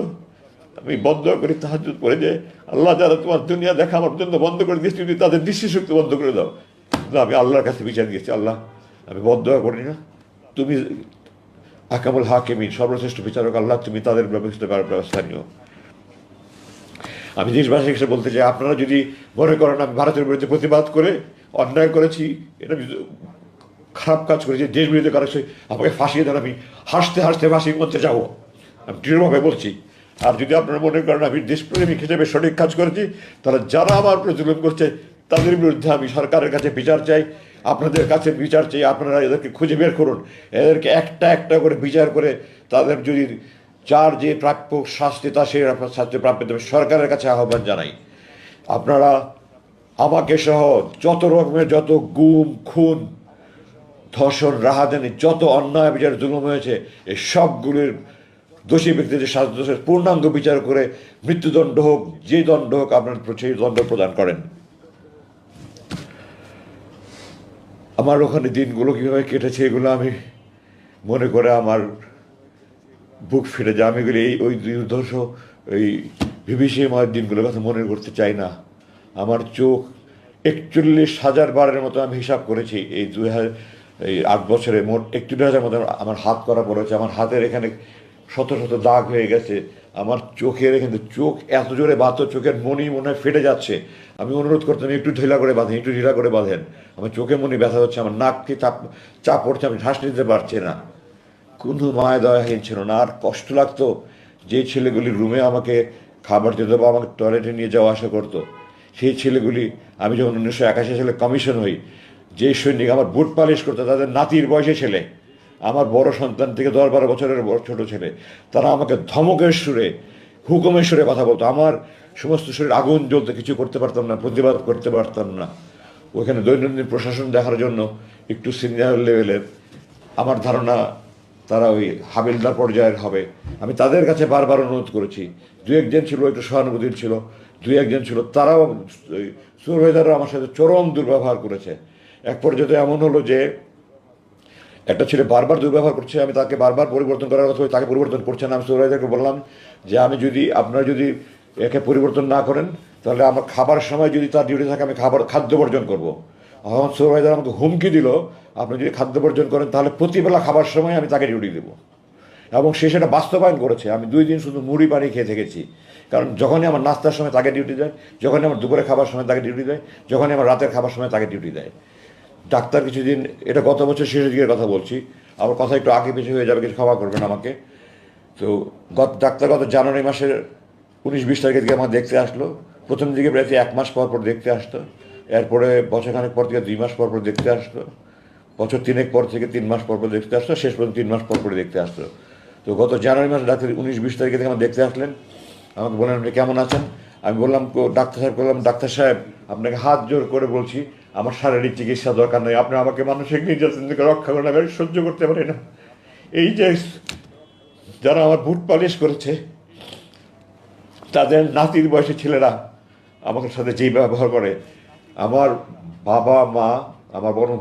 আমি বন্ধ করি তাহাজ্জুদ পড়ে, যে আল্লাহ যারা তোমার দুনিয়া দেখা আমার জন্য বন্ধ করে দিয়েছি, তুমি তাদের দৃষ্টিশক্তি বন্ধ করে দাও। কিন্তু আমি আল্লাহর কাছে বিচার দিয়েছি, আল্লাহ আমি বন্ধ করি না, তুমি আকামুল হাকিমিন, সর্বশ্রেষ্ঠ বিচারক আল্লাহ, তুমি তাদের ব্যবস্থা নিও। আমি দেশবাসীর কাছে বলতে চাই, আপনারা যদি মনে করেন আমি ভারতের বিরুদ্ধে প্রতিবাদ করে অন্যায় করেছি, এটা খারাপ কাজ করেছি, দেশ বিরুদ্ধে করেছি, আমাকে ফাঁসিয়ে দেন, আমি হাসতে হাসতে ফাঁসির মধ্যে যাবো, আমি দৃঢ়ভাবে বলছি। আর যদি আপনারা মনে করেন আমি দেশপ্রেমিক হিসেবে সঠিক কাজ করেছি, তাহলে যারা আমার উপরে জুলুম করছে তাদের বিরুদ্ধে আমি সরকারের কাছে বিচার চাই, আপনাদের কাছে বিচার চাই। আপনারা এদেরকে খুঁজে বের করুন, এদেরকে একটা একটা করে বিচার করে তাদের যদি যার যে প্রাপ্য শাস্তি তা সেই শাস্তি প্রাপ্য দেবে, সরকারের কাছে আহ্বান জানাই। আপনারা আমাকে সহ যত রকমের যত গুম খুন ধর্ষণ রাহাজানি যত অন্যায় বিচার জুলুম হয়েছে, এই সবগুলির দোষী ব্যক্তিদের শাস্তির পূর্ণাঙ্গ বিচার করে মৃত্যুদণ্ড হোক, যে দণ্ড হোক, আপনার সেই দণ্ড প্রদান করেন। আমার ওখানে দিনগুলো কীভাবে কেটেছে এগুলো আমি মনে করে আমার বুক ফিরে যায়। আমি এগুলি ওই দুর্ধর্ষ ওই বিভীষিকাময় দিনগুলোর কথা মনে করতে চাই না। আমার চোখ 41,000 বারের মতো আমি হিসাব করেছি এই 8 বছরে মোট 41,000 মতো আমার হাত করা পড়েছে। আমার হাতের এখানে শত শত দাগ হয়ে গেছে। আমার চোখের এখানে চোখ এত জোরে বাতো, চোখের মনি মনে হয় ফেটে যাচ্ছে। আমি অনুরোধ করতাম একটু ঢিলা করে বাঁধেন, একটু ঢিলা করে বাঁধেন। আমার চোখে মনি ব্যথা হচ্ছে, আমার নাককে চাপ পড়ছে, আমি শ্বাস নিতে পারছি না। কোনো মায়া দয়াহীন ছিল না। আর কষ্ট লাগতো যে ছেলেগুলি রুমে আমাকে খাবার দিত বা আমাকে টয়লেটে নিয়ে যাওয়া আসা করতো, সেই ছেলেগুলি, আমি যখন 1981 সালে কমিশন হই, যে সৈনিক আমার বুট পালিশ করতো তাদের নাতির বয়সে ছেলে, আমার বড় সন্তান থেকে 10-12 বছরের ছোট ছেলে, তারা আমাকে ধমকের সুরে, হুকুমের সুরে কথা বলতো। আমার সমস্ত শরীর আগুন জ্বলতে, কিছু করতে পারতাম না, প্রতিবাদ করতে পারতাম না। ওখানে দৈনন্দিন প্রশাসন দেখার জন্য একটু সিনিয়র লেভেলের, আমার ধারণা তারা ওই হাবিলদার পর্যায়ের হবে। আমি তাদের কাছে বারবার অনুরোধ করেছি। 2-1 জন ছিল একটু সহানুভূতির ছিল, 2-1 জন ছিল, তারাও সুপারভাইজাররা আমার সাথে চরম দুর্ব্যবহার করেছে। এক পর্যায়ে এমন হলো যে একটা ছেলে বারবার দুর্ব্যবহার করছে, আমি তাকে বারবার পরিবর্তন করার কথা, তাকে পরিবর্তন করছে না। আমি সুপারভাইজারকে বললাম যে আপনারা যদি একে পরিবর্তন না করেন তাহলে আমার খাবার সময় যদি তার ডিউটি থাকে আমি খাদ্য বর্জন করবো। আমার সুপারভাইজার আমাকে হুমকি দিল, আপনি যদি খাদ্য বর্জন করেন তাহলে প্রতিবেলা খাবার সময় আমি তাকে ডিউটি দেবো। এবং সে সেটা বাস্তবায়ন করেছে। আমি 2 দিন শুধু মুড়ি পানি খেয়ে থেকেছি, কারণ যখনই আমার নাস্তার সময় তাকে ডিউটি দেয়, যখনই আমার দুপুরে খাবার সময় তাকে ডিউটি দেয়, যখনই আমার রাতের খাবার সময় তাকে ডিউটি দেয়। ডাক্তার কিছুদিন, এটা গত বছর শেষের দিকের কথা বলছি, আমার কথা একটু আগে পিছিয়ে হয়ে যাবে, কিছু ক্ষমা করবেন আমাকে। তো ডাক্তার গত জানুয়ারি মাসের 19-20 তারিখের দিকে আমার দেখতে আসলো। প্রথম দিকে প্রায় 1 মাস পর পর দেখতে আসতো, এরপরে বছরখানেক পর থেকে 2 মাস পর পর দেখতে আসতো, বছর 3 পর থেকে 3 মাস পর পর দেখতে আসতো, শেষ পর্যন্ত 3 মাস পর পর দেখতে আসতো। তো গত জানুয়ারি মাসে ডাক্তার 19-20 তারিখে থেকে আমার দেখতে আসলেন। আমাকে বললেন আপনি কেমন আছেন। আমি বললাম ডাক্তার সাহেব, বললাম ডাক্তার সাহেব আপনাকে হাত জোর করে বলছি আমার শারীরিক চিকিৎসা দরকার নেই, আপনি আমাকে মানসিক নির্যাতন থেকে রক্ষা করেন, আমি সহ্য করতে পারি না। এই যে যারা আমার বুট পালিশ করেছে তাদের নাতির বয়সী ছেলেরা আমাদের সাথে যেই ব্যবহার করে, আমার বাবা মা, আমার বড়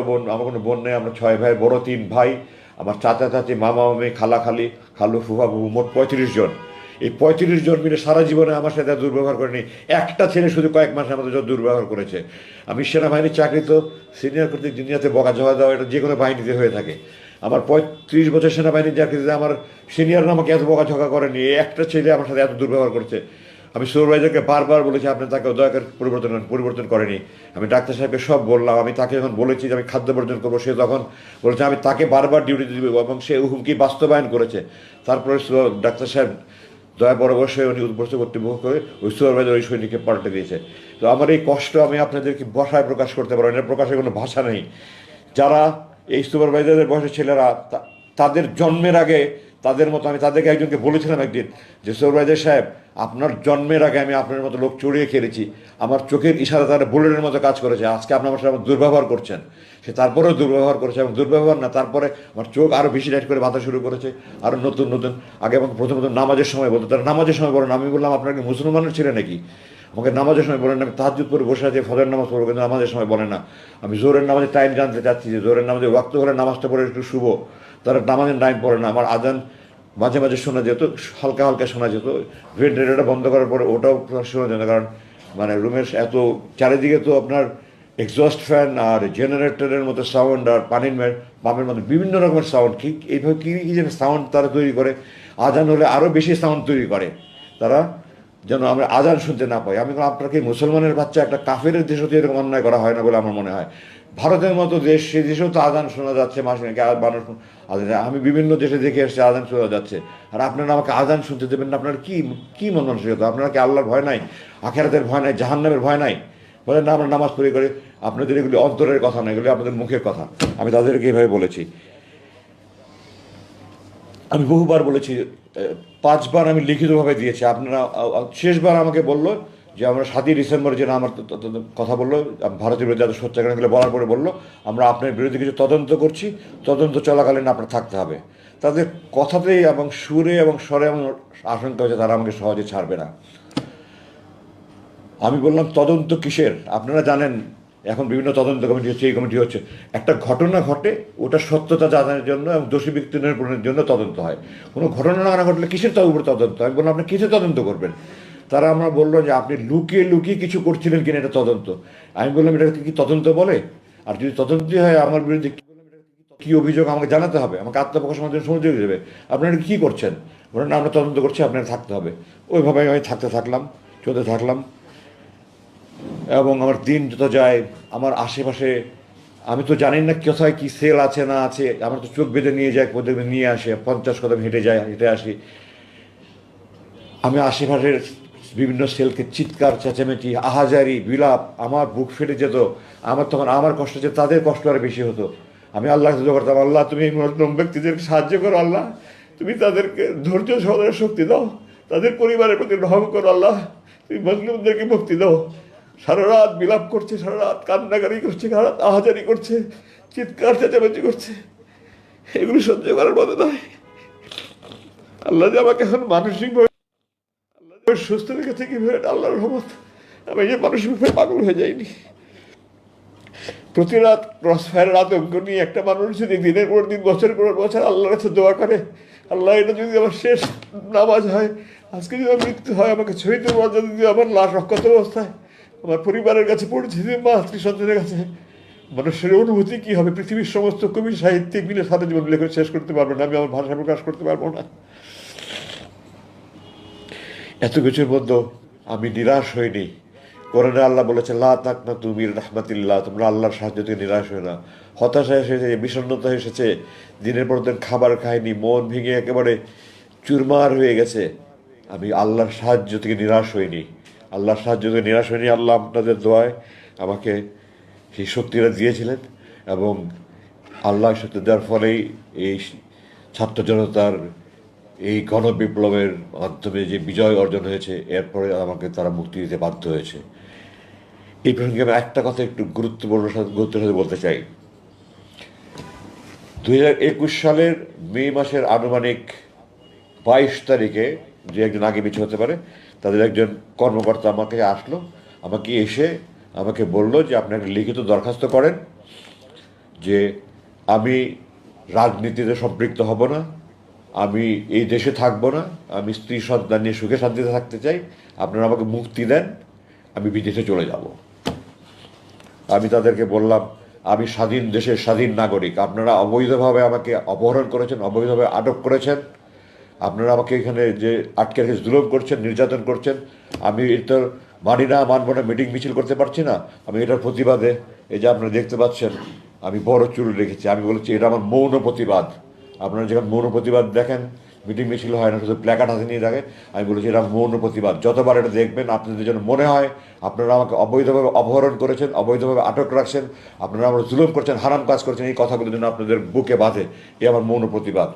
বোন, আমার কোনো বোন নেই, আমরা 6 ভাই, বড় 3 ভাই, আমার চাচা চাচি, মামা মামি, খালা খালি, খালু ফুফা ফুফু, মোট 35 জন। এই 35 জন মিলে সারা জীবনে আমার সাথে দুর্ব্যবহার করেনি। একটা ছেলে শুধু কয়েক মাসে আমাদের যত দুর্ব্যবহার করেছে। আমি সেনাবাহিনীর চাকরি, তো সিনিয়র কর্তৃক দুনিয়াতে বকাঝকা দেওয়া এটা যে কোনো বাহিনীতে হয়ে থাকে। আমার 35 বছর সেনাবাহিনীর চাকরিতে আমার সিনিয়ররা আমাকে এত বকাঝকা করেনি, একটা ছেলে আমার সাথে এত দুর্ব্যবহার করছে। আমি সুপারভাইজারকে বারবার বলেছি আপনি তাকে দয়া করে পরিবর্তন করেনি। আমি ডাক্তার সাহেবকে সব বললাম। আমি তাকে যখন বলেছি যে আমি খাদ্য বর্জন করবো, সে তখন বলেছে আমি তাকে বারবার ডিউটি দিব, এবং সে হুমকি বাস্তবায়ন করেছে। তারপরে ডাক্তার সাহেব দয়া পরামর্শে উনি উদ্বস্ত কর্তৃপক্ষ করে ওই সুপারভাইজার ওই সৈনিককে পাল্টে দিয়েছে। তো আমার এই কষ্ট আমি আপনাদেরকে ভাষায় প্রকাশ করতে পারবো না, প্রকাশের কোনো ভাষা নেই। যারা এই সুপারভাইজারদের বয়সের ছেলেরা, তাদের জন্মের আগে তাদের মতো, আমি তাদেরকে একজনকে বলেছিলাম একদিন যে সুপারভাইজার সাহেব আপনার জন্মের আগে আমি আপনার মতো লোক চড়িয়ে খেলেছি, আমার চোখের ইশারা তারা বুলেটের মতো কাজ করেছে, আজকে আপনি আমার সাথে দুর্ব্যবহার করছেন। সে তারপরেও দুর্ব্যবহার করেছে, এবং দুর্ব্যবহার না, তারপরে আমার চোখ আরও বেশি লাইট করে বাঁধা শুরু করেছে, আরও নতুন নতুন। আগে আমাকে প্রথমত নামাজের সময় বলতো, তারা নামাজের সময় বলেন। আমি বললাম আপনার কি মুসলমানের ছেলে নাকি, আমাকে নামাজের সময় বলেন না। আমি তাহাজ্জুদ করে বসে আছি, ফজর নামাজ পড়বো, কিন্তু নামাজের সময় বলে না। আমি জোরের নামাজের টাইম জানতে চাচ্ছি যে জোরের নামাজে ওয়াক্ত হলে নামাজটা পড়ে একটু শুভ, তারা নামাজের টাইম পড়ে না। আমার আজান মাঝে মাঝে শোনা যেত, হালকা হালকা শোনা যেত, ভেন্টিলেটরটা বন্ধ করার পরে ওটাও শোনা যেত, কারণ মানে রুমের এত চারিদিকে তো আপনার এক্সস্ট ফ্যান আর জেনারেটরের মতো সাউন্ড, আর পাম্পের মধ্যে বিভিন্ন রকমের সাউন্ড, কি এইভাবে কী যেন সাউন্ড তারা তৈরি করে। আজান হলে আরও বেশি সাউন্ড তৈরি করে তারা, যেন আমরা আজান শুনতে না পাই। আমি আপনাকে মুসলমানের বাচ্চা, একটা কাফের দেশও তো এরকম অন্যায় করা হয় না বলে আমার মনে হয়। ভারতের মতো দেশ, সে দেশেও তো আজান শোনা যাচ্ছে মাসে মানুষ আজান, আমি বিভিন্ন দেশে দেখে এসেছি আজান শোনা যাচ্ছে, আর আপনারা আমাকে আজান শুনতে দেবেন না? আপনার কি মন মানসিকতা? আপনারা কি আল্লাহর ভয় নাই, আখেরাতের ভয় নাই, জাহান্নামের ভয় নাই? বলেন না আমরা নামাজ পড়ি করে, আপনাদের এগুলি অন্তরের কথা না, এগুলি আপনাদের মুখের কথা। আমি তাদেরকে এইভাবে বলেছি। আমি বহুবার বলেছি, 5 বার আমি লিখিতভাবে দিয়েছি। আপনারা শেষবার আমাকে বললো যে আমরা 7ই ডিসেম্বর যে আমার কথা বললো, ভারতের বিরুদ্ধে এত সত্যাগ্রহগুলো বলার পরে বললো আমরা আপনার বিরুদ্ধে কিছু তদন্ত করছি, তদন্ত চলাকালীন আপনার থাকতে হবে। তাদের কথাতেই এবং সুরে এবং স্বরে এমন আশঙ্কা হচ্ছে তারা আমাকে সহজে ছাড়বে না। আমি বললাম তদন্ত কিসের? আপনারা জানেন এখন বিভিন্ন তদন্ত কমিটি হচ্ছে, এই কমিটি হচ্ছে। একটা ঘটনা ঘটে, ওটা সত্যতা জানার জন্য এবং দোষী ব্যক্তি নির্ণয়ের জন্য তদন্ত হয়। কোনো ঘটনা না ঘটলে কিসের তার উপর তদন্ত? আমি বললাম আপনি কিসের তদন্ত করবেন? তারা আমরা বললো যে আপনি লুকিয়ে লুকিয়ে কিছু করছিলেন কিনা এটা তদন্ত। আমি বললাম এটাকে কি তদন্ত বলে? আর যদি তদন্তই হয় আমার বিরুদ্ধে কি অভিযোগ আমাকে জানাতে হবে, আমাকে আত্মপ্রকাশ আমাদের সুযোগ দেবে। আপনারা কি করছেন? বলেন আমরা তদন্ত করছি, আপনারা থাকতে হবে। ওইভাবে আমি থাকতে থাকলাম, চলতে থাকলাম। এবং আমার দিন যত যায় আমার আশেপাশে আমি তো জানি না কোথায় কি সেল আছে না আছে, আমার তো চোখ বেঁধে নিয়ে যায়, কোথাও নিয়ে আসে, 50 কদম হেঁটে যায়, হেঁটে আসি। আমি আশেপাশের বিভিন্ন সেলকে চিৎকার চেঁচামেচি আহাজারি বিলাপ, আমার বুক ফেটে যেত। আমার তখন আমার কষ্ট যে তাদের কষ্ট আরো বেশি হতো। আমি আল্লাহ দোয়া করতাম, আল্লাহ তুমি এই মজলুম ব্যক্তিদেরকে সাহায্য করো, আল্লাহ তুমি তাদেরকে ধৈর্য সহনের শক্তি দাও, তাদের পরিবারের প্রতি রহম করো, আল্লাহ তুমি মজলুমদেরকে মুক্তি দাও। সারা রাত বিলাপ করছে, সারা রাত কান্নাকারি করছে, সারা রাত আহাজারি করছে, চিৎকার চেঁচামেচি করছে। এগুলো সহ্য করার মতো নয়। আল্লাহ যে আমাকে এখন মানসিকভাবে সুস্থ রেখেছে কিভাবে, আল্লাহর রহমত। আমি যে মানসিকভাবে পাগল হয়ে যাইনি। প্রতি রাত ক্রস ফায়ারের আতঙ্ক নিয়ে একটা মানুষ যদি দিনের পর দিন বছরের পর বছর আল্লাহর কাছে দোয়া করে, আল্লাহ এটা যদি আমার শেষ নামাজ হয়, আজকে যদি আমার মৃত্যু হয়, আমাকে শহীদ মর্যাদা যদি আমার লাশ রক্ষত অবস্থায় আমার পরিবারের কাছে পৌঁছে দিয়ে মা স্ত্রী সন্তানের কাছে, মানুষের অনুভূতি কী হবে? পৃথিবীর সমস্ত কবি সাহিত্যিক মিলে সারা জীবন লেখে শেষ করতে পারবো না, আমি আমার ভাষা প্রকাশ করতে পারবো না। এত কিছুর মধ্যে আমি নিরাশ হইনি। কোরআনে আল্লাহ বলেছে লা তাকনাতু মির রাহমাতিল্লাহ, তোমরা আল্লাহর সাহায্য থেকে নিরাশ হয়ে না। হতাশা এসেছে, বিষণ্ণতা এসেছে, দিনের পর দিন খাবার খাইনি, মন ভেঙে একেবারে চুরমার হয়ে গেছে। আমি আল্লাহর সাহায্য থেকে নিরাশ হইনি, আল্লাহর সাহায্য থেকে নিরাশ হইনি। আল্লাহ আপনাদের দোয়ায় আমাকে সেই শক্তিটা দিয়েছিলেন এবং আল্লাহ শক্তি দেওয়ার ফলেই এই ছাত্র জনতার এই গণবিপ্লবের মাধ্যমে যে বিজয় অর্জন হয়েছে, এরপরে আমাকে তারা মুক্তি দিতে বাধ্য হয়েছে। এই প্রসঙ্গে আমি একটা কথা একটু গুরুত্বের সাথে বলতে চাই। 2021 সালের মে মাসের আনুমানিক 22 তারিখে, যে একজন আগে পিছু হতে পারে, তাদের একজন কর্মকর্তা আমাকে আসলো, আমাকে এসে আমাকে বলল যে আপনি একটা লিখিত দরখাস্ত করেন যে আমি রাজনীতিতে সম্পৃক্ত হব না, আমি এই দেশে থাকবো না, আমি স্ত্রী সন্তান নিয়ে সুখে শান্তিতে থাকতে চাই, আপনারা আমাকে মুক্তি দেন, আমি বিদেশে চলে যাব। আমি তাদেরকে বললাম আমি স্বাধীন দেশের স্বাধীন নাগরিক, আপনারা অবৈধভাবে আমাকে অপহরণ করেছেন, অবৈধভাবে আটক করেছেন, আপনারা আমাকে এখানে যে আটকে রেখে জুলুম করছেন, নির্যাতন করছেন। আমি এটার মানি না, মানব না, মিটিং মিছিল করতে পারছি না। আমি এটার প্রতিবাদে, এই যে আপনারা দেখতে পাচ্ছেন আমি বড় চুল রেখেছি, আমি বলেছি এটা আমার মৌন প্রতিবাদ। আপনারা যখন মৌন প্রতিবাদ দেখেন, মিটিং মিছিল হয় না, শুধু প্ল্যাকার্ড হাতে নিয়ে দেখেন, আমি বলেছি এটা মৌন প্রতিবাদ। যতবার এটা দেখবেন আপনাদের যেন মনে হয় আপনারা আমাকে অবৈধভাবে অপহরণ করেছেন, অবৈধভাবে আটক রাখছেন, আপনারা আমার জুলুম করছেন, হারাম কাজ করছেন, এই কথাগুলো যেন আপনাদের বুকে বাঁধে, এ আমার মৌন প্রতিবাদ।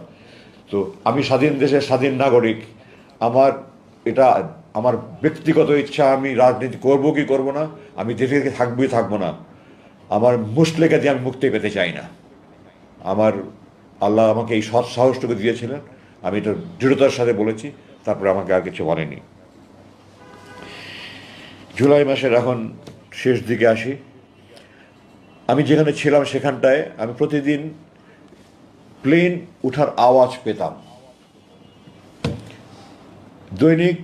তো আমি স্বাধীন দেশের স্বাধীন নাগরিক, আমার এটা আমার ব্যক্তিগত ইচ্ছা, আমি রাজনীতি করব কি করব না, আমি দেশে থাকবোই থাকবো না, আমার মুসলেকা দিয়ে আমি মুক্তি পেতে চাই না। আমার আল্লাহ আমাকে এই সৎ সাহসটুকু দিয়েছিলেন, আমি এটা দৃঢ়তার সাথে বলেছি, তারপরে আমাকে আর কিছু বলেনি। জুলাই মাসের এখন শেষ দিকে আসি। আমি যেখানে ছিলাম সেখানটায় আমি প্রতিদিন প্লেন উঠার আওয়াজ পেতাম। দৈনিক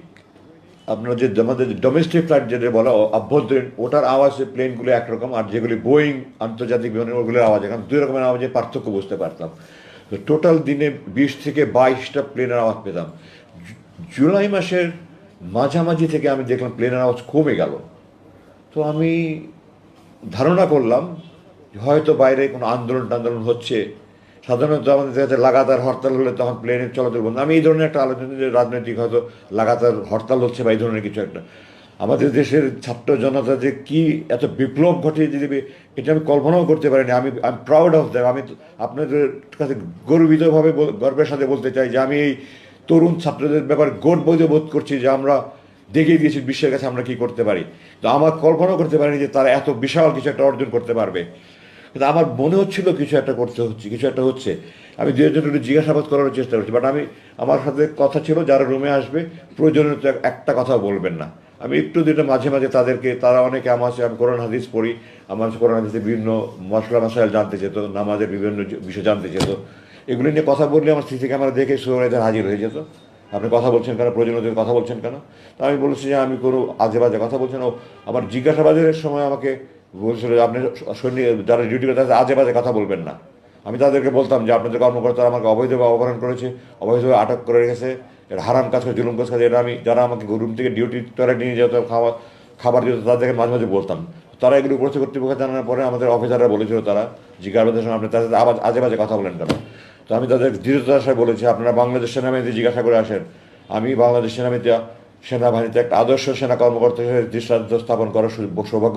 আপনার যে আমাদের ডোমেস্টিক ফ্লাইট যেটা বলা অভ্যন্তরীণ, ওটার আওয়াজে প্লেনগুলো একরকম, আর যেগুলি বোয়িং আন্তর্জাতিক বিমানের ওগুলোর আওয়াজ এখন দুই রকমের আওয়াজে পার্থক্য বুঝতে পারতাম। তো টোটাল দিনে 20 থেকে 22টা প্লেনের আওয়াজ পেতাম। জুলাই মাসের মাঝামাঝি থেকে আমি দেখলাম প্লেনের আওয়াজ কমে গেল। তো আমি ধারণা করলাম হয়তো বাইরে কোনো আন্দোলন টান্দোলন হচ্ছে। সাধারণত আমাদের দেখা যাচ্ছে লাগাতার হরতাল হলে তখন প্লেনের চলাচল বন্ধ। আমি এই ধরনের একটা আলোচনা যে রাজনৈতিক হয়তো লাগাতার হরতাল হচ্ছে বা এই ধরনের কিছু একটা। আমাদের দেশের ছাত্র জনতা যে কি এত বিপ্লব ঘটিয়ে দিবে এটা আমি কল্পনাও করতে পারিনি। আমি প্রাউড অফ দ্যাম। আমি আপনাদের কাছে গর্বিতভাবে গর্বের সাথে বলতে চাই যে আমি এই তরুণ ছাত্রদের ব্যাপারে গর্ববোধ করছি যে আমরা দেখিয়ে দিয়েছেন বিশ্বের কাছে আমরা কী করতে পারি। তো আমার কল্পনাও করতে পারিনি যে তারা এত বিশাল কিছু একটা অর্জন করতে পারবে। কিন্তু আমার মনে হচ্ছিল কিছু একটা করতে হচ্ছে, কিছু একটা হচ্ছে। আমি দু একজন একটু জিজ্ঞাসাবাদ করার চেষ্টা করছি, বাট আমার সাথে কথা ছিল যারা রুমে আসবে প্রয়োজনীয় একটা কথাও বলবেন না। আমি একটু দুটো মাঝে মাঝে তাদেরকে, তারা অনেকে আমার আমি কোরআন হাদিস পড়ি, আমার কোরআন হাদিসে বিভিন্ন মশলা মশাইল জানতে চেত, নামাজের বিভিন্ন বিষয় জানতে চেত। এগুলো নিয়ে কথা বললে আমার সিসি ক্যামেরা দেখে সুপারভাইজার হাজির হয়ে যেত। আপনি কথা বলছেন কেন, প্রয়োজনীয় কথা বলছেন কেন? তা আমি বলেছি যে আমি কোনো আজে বাজে কথা বলছেন। ও আমার জিজ্ঞাসাবাদের সময় আমাকে বলছিল যে আপনি সৈনিক যারা ডিউটি করে তাদের আজে বাজে কথা বলবেন না। আমি তাদেরকে বলতাম যে আপনাদের কর্মকর্তারা আমাকে অবৈধভাবে অপহরণ করেছে, অবৈধভাবে আটক করে রেখেছে, এটা হারাম কাজ করে, জুলুম কাজ করে। এটা আমি যারা আমাকে রুম থেকে ডিউটি টয়লেট নিয়ে যেত, খাবার দিত, তাদেরকে মাঝে মাঝে বলতাম। তারা এগুলো উপস্থিত কর্তৃপক্ষ জানানোর পরে আমাদের অফিসাররা বলেছিল, তারা জিজ্ঞাসাবাদের সময় আপনি তাদের আবার আজে বাজে কথা বলেন কেন? তো আমি তাদের দৃঢ়তার সাথে বলেছি আপনারা বাংলাদেশ সেনাবাহিনীতে জিজ্ঞাসা করে আসেন। আমি বাংলাদেশ সেনাবাহিনীতে একটা আদর্শ সেনা কর্মকর্তা হিসেবে দৃষ্টান্ত স্থাপন করার সৌভাগ্য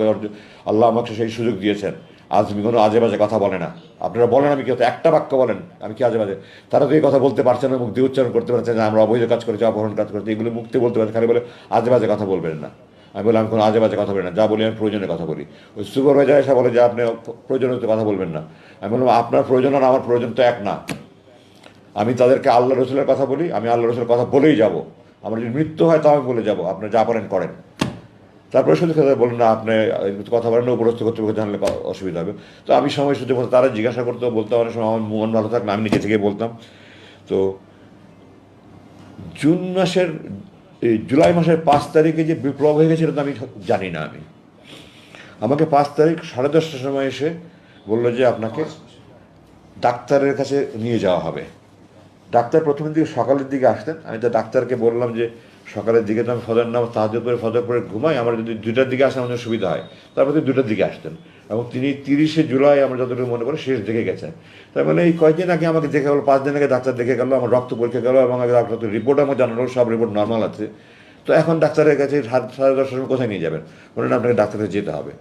আল্লাহ আমাকে সেই সুযোগ দিয়েছেন। আজ আমি কোনো আজে বাজে কথা বলে না। আপনারা বলেন আমি কি হতো, একটা বাক্য বলেন আমি কি আজে বাজে? তারা তো এই কথা বলতে পারছে না, মুখ দিয়ে উচ্চারণ করতে পারছে না আমরা অবৈধ কাজ করেছি, অপহরণ কাজ করেছি, এগুলো মুক্তি বলতে পারছে, খালি বলে আজে বাজে কথা বলবেন না। আমি বলি আমি কোনো আজে বাজে কথা বলি না, যা বলি আমি প্রয়োজনে কথা বলি। ওই সুপারভাইজার এসে বলে যে আপনি প্রয়োজনীয় কথা বলবেন না। আমি বললাম আপনার প্রয়োজন আর আমার প্রয়োজন তো এক না। আমি তাদেরকে আল্লাহ রসুলের কথা বলি, আমি আল্লাহ রসুলের কথা বলেই যাব। আমার যদি মৃত্যু হয় তাও আমি বলে যাব, আপনি যা পারেন করেন। তারপরে শুধু কথা বলেন না আপনি কথা বলেন না, উপরস্থ কর্তৃপক্ষ জানলে অসুবিধা হবে। তো আমি সময় সুযোগ মতো তারা জিজ্ঞাসা করতে বলতাম, অনেক সময় আমার মন ভালো থাকলে আমি নিজে থেকে বলতাম। তো জুলাই মাসের 5 তারিখে যে বিপ্লব হয়ে গেছে এটা তো আমি জানি না। আমাকে 5 তারিখ 10:30টার সময় এসে বললো যে আপনাকে ডাক্তারের কাছে নিয়ে যাওয়া হবে। ডাক্তার প্রথমের দিকে সকালের দিকে আসতেন। আমি তো ডাক্তারকে বললাম যে সকালের দিকে তো আমি ফজর নামাজ তাহাজ্জুদ পড়ে ফজর পড়ে ঘুমাই, আমার যদি 2টার দিকে আসেন আমাদের সুবিধা হয়। তারপর 2টার দিকে আসতেন এবং তিনি 30শে জুলাই আমার যতটুকু মনে পড়ে শেষ দিকে গেছেন। তার মানে এই কয়েকদিন আগে আমাকে দেখে গেলো, 5 দিন আগে ডাক্তার দেখে গেলো, আমার রক্ত পরীক্ষা গেলো এবং আগে ডাক্তার রিপোর্ট আমার জানালো সব রিপোর্ট নর্মাল আছে। তো এখন ডাক্তারের কাছে 10:30টার সময় কোথায় নিয়ে যাবেন? বললেন আপনাকে ডাক্তারের যেতে হবে।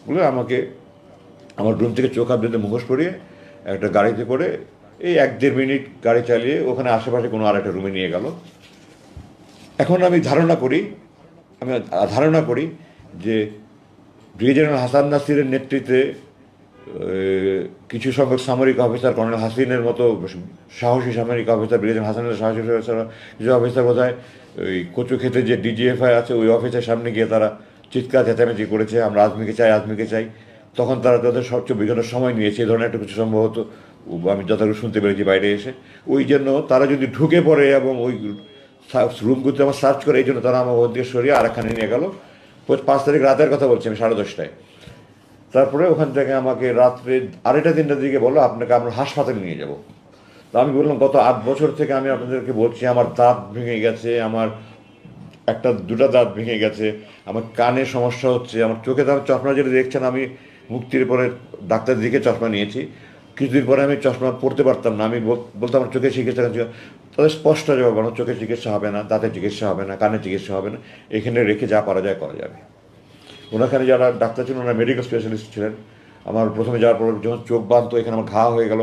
বলে আমাকে আমার রুম থেকে চোখ হাত বেঁধে মুখোশ পরিয়ে একটা গাড়িতে করে এই 1-1.5 মিনিট গাড়ি চালিয়ে ওখানে আশেপাশে কোনো আর একটা রুমে নিয়ে গেল। এখন আমি ধারণা করি যে ব্রিগেডিয়ার জেনারেল হাসান নাসিরের নেতৃত্বে কিছু সংখ্যক সামরিক অফিসার, কর্নেল হাসিনের মতো সাহসী সামরিক অফিসার, ব্রিগেডিয়ার হাসানের সাহসী অফিসার, কিছু অফিসার বোধহয় ওই কচু খেতে যে ডিজিএফআই আছে ওই অফিসের সামনে গিয়ে তারা চিৎকার চেঁচামেচি করেছে আমরা আজমিকে চাই, আজমিকে চাই। তখন তারা তাদের সবচেয়ে বিগত সময় নিয়েছে এ ধরনের একটা কিছু সম্ভবত আমি যতটুকু শুনতে পেরেছি বাইরে এসে। ওই জন্য তারা যদি ঢুকে পড়ে এবং ওই রুমগুলোতে আমার সার্চ করে, এই জন্য তারা আমার ওর দিকে সরিয়ে আরেকখানে নিয়ে গেল। 5 তারিখ রাতের কথা বলছি আমি, 10:30টায়। তারপরে ওখান থেকে আমাকে রাত্রে 2:30-3টার দিকে বললো আপনাকে আমরা হাসপাতালে নিয়ে যাব। তো আমি বললাম গত 8 বছর থেকে আমি আপনাদেরকে বলছি আমার দাঁত ভেঙে গেছে, আমার 1-2টা দাঁত ভেঙে গেছে, আমার কানে সমস্যা হচ্ছে, আমার চোখে দাম চশমা যেটা দেখছেন আমি মুক্তির পরে ডাক্তার দিকে চশমা নিয়েছি, কিছুদিন পরে আমি চশমা পড়তে পারতাম না। আমি বলতাম আমার চোখের চিকিৎসা, তাদের স্পষ্ট জবাব আমার চোখের চিকিৎসা হবে না, দাঁতের চিকিৎসা হবে না, কানের চিকিৎসা হবে না, এখানে রেখে যা করা যায় করা যাবে। ওনাখানে যারা ডাক্তার ছিলেন ওনারা মেডিকেল স্পেশালিস্ট ছিলেন। আমার প্রথমে যাওয়ার পর যখন চোখ বাঁধতো এখানে আমার ঘা হয়ে গেল,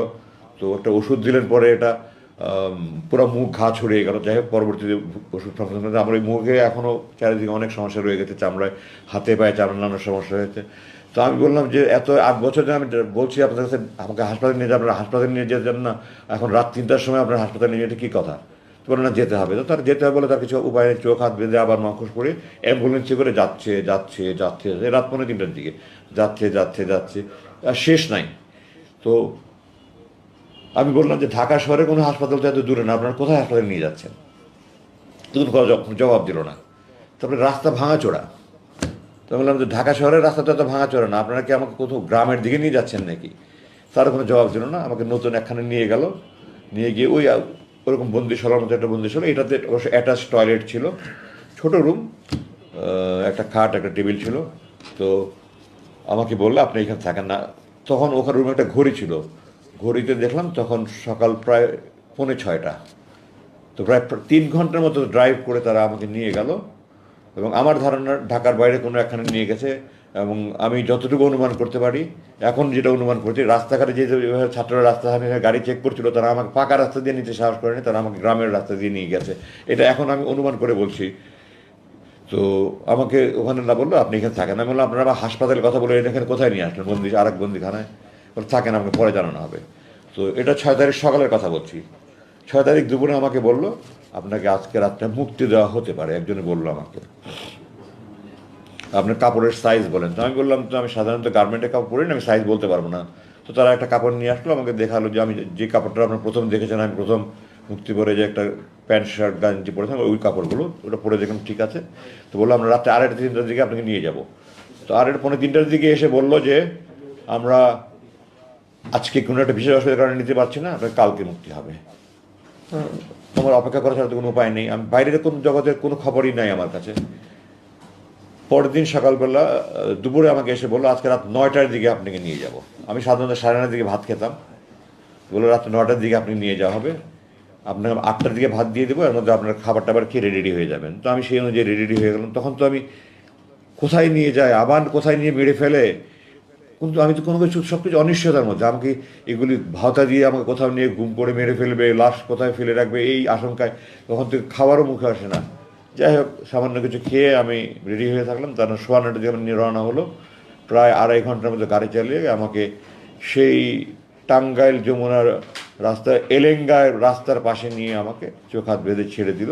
তো একটা ওষুধ দিলেন, পরে এটা পুরো মুখ ঘা ছড়িয়ে গেল। যাই হোক পরবর্তীতে ওষুধ সংক্রান্ত আমার ওই মুখে এখনও চারিদিকে অনেক সমস্যা রয়ে গেছে, চামড়ায় হাতে পায়ে চামড়া নানান সমস্যা হয়েছে। তো আমি বললাম যে এত 8 বছর ধরে আমি বলছি আপনাদের কাছে আমাকে হাসপাতালে নিয়ে যাবেন, হাসপাতালে নিয়ে যেতেন না, এখন রাত 3টার সময় আপনার হাসপাতালে নিয়ে যেতে কী কথা? তো বলে না যেতে হবে। তো তার যেতে হবে বলে তার কিছু উপায় নেই, চোখ হাত বেঁধে আবার মুখোশ পরে অ্যাম্বুলেন্সে করে যাচ্ছে যাচ্ছে যাচ্ছে রাত 3টার দিকে যাচ্ছে যাচ্ছে যাচ্ছে আর শেষ নাই। তো আমি বললাম যে ঢাকা শহরে কোনো হাসপাতাল তো এত দূরে না, আপনারা কোথায় হাসপাতালে নিয়ে যাচ্ছেন? তখন কোনো জবাব দিল না। তারপরে রাস্তা ভাঙাচোরা। তো বললাম যে ঢাকা শহরের রাস্তাটা তো ভাঙাচোরা না, আপনারা কি আমাকে কোথাও গ্রামের দিকে নিয়ে যাচ্ছেন নাকি? তারও কোনো জবাব দিল না। আমাকে নতুন একখানে নিয়ে গেল, নিয়ে গিয়ে ওই ওরকম বন্দিশালার মতো একটা বন্দিশালা, এটাতে অবশ্য অ্যাটাচ টয়লেট ছিল, ছোটো রুম, একটা খাট একটা টেবিল ছিল। তো আমাকে বললো আপনি এখানে থাকেন না। তখন ওখানে রুমে একটা ঘড়ি ছিল, ঘড়িতে দেখলাম তখন সকাল প্রায় 5:45। তো প্রায় 3 ঘন্টার মতো ড্রাইভ করে তারা আমাকে নিয়ে গেল এবং আমার ধারণা ঢাকার বাইরে কোনো একখানে নিয়ে গেছে। এবং আমি যতটুকু অনুমান করতে পারি, এখন যেটা অনুমান করছি, রাস্তাঘাটে যে ছাত্ররা রাস্তাঘাটে গাড়ি চেক করছিল তারা আমাকে পাকা রাস্তা দিয়ে নিতে সাহস করেনি, তারা আমাকে গ্রামের রাস্তা দিয়ে নিয়ে গেছে। এটা এখন আমি অনুমান করে বলছি। তো আমাকে ওখানে না বললো আপনি এখানে থাকেন, আমি বললাম আপনারা আমার হাসপাতালের কথা বলে এখানে কোথায় নিয়ে আসলেন বন্দি, আর এক বন্দিখানায়? বলে থাকেন, আমাকে পরে জানানো হবে। তো এটা 6 তারিখ সকালের কথা বলছি। 6 তারিখ দুপুরে আমাকে বলল আপনাকে আজকে রাতটা মুক্তি দেওয়া হতে পারে, একজনে বললো আমাকে। আপনার কাপড়ের সাইজ বলেন। তো আমি বললাম তো আমি সাধারণত গার্মেন্টের কাপড় পরি না, আমি সাইজ বলতে পারবো না। তো তারা একটা কাপড় নিয়ে আসলো, আমাকে দেখালো যে আমি যে কাপড়টা আপনার প্রথম দেখেছেন, আমি প্রথম মুক্তি পরে যে একটা প্যান্ট শার্ট গাঞ্জি পরেছিলাম ওই কাপড়গুলো, ওটা পরে দেখলাম ঠিক আছে। তো বললো আমরা রাত্রে 2:30-3টার দিকে আপনাকে নিয়ে যাব। তো 2:30-3টার দিকে এসে বললো যে আমরা আজকে কোনো একটা বিশেষ অসুবিধার কারণে নিতে পারছি না, আপনাকে কালকে মুক্তি হবে। তোমার অপেক্ষা করা ছাড়া তো কোনো উপায় নেই, আমি বাইরের কোনো জগতের কোনো খবরই নাই আমার কাছে। পরের দিন সকালবেলা দুপুরে আমাকে এসে বললো আজকে রাত 9টার দিকে আপনাকে নিয়ে যাব। আমি সাধারণত 9:30 দিকে ভাত খেতাম, বললো রাত 9টার দিকে আপনি নিয়ে যাওয়া হবে, আপনার 8টার দিকে ভাত দিয়ে দেবো, এর মধ্যে আপনার খাবার টাবার খেয়ে রেডি হয়ে যাবেন। তো আমি সেই অনুযায়ী রেডি হয়ে গেলাম। তখন তো আমি কোথায় নিয়ে যায়, আবার কোথায় নিয়ে মেরে ফেলে, কিন্তু আমি তো কোনো কিছু সব কিছু অনিশ্চয়তার মধ্যে। আমাকে এগুলি ভাওতা দিয়ে আমাকে কোথাও নিয়ে গুম করে মেরে ফেলবে, লাশ কোথায় ফেলে রাখবে, এই আশঙ্কায় তখন থেকে খাবারও মুখে আসে না। যাই হোক সামান্য কিছু খেয়ে আমি রেডি হয়ে থাকলাম, তার সোয়া 9টার দিকে আমার নিয়ে রওনা হলো। প্রায় 2.5 ঘন্টার মধ্যে গাড়ি চালিয়ে আমাকে সেই টাঙ্গাইল যমুনার রাস্তা এলেঙ্গায় রাস্তার পাশে নিয়ে আমাকে চোখ হাত বেঁধে ছেড়ে দিল,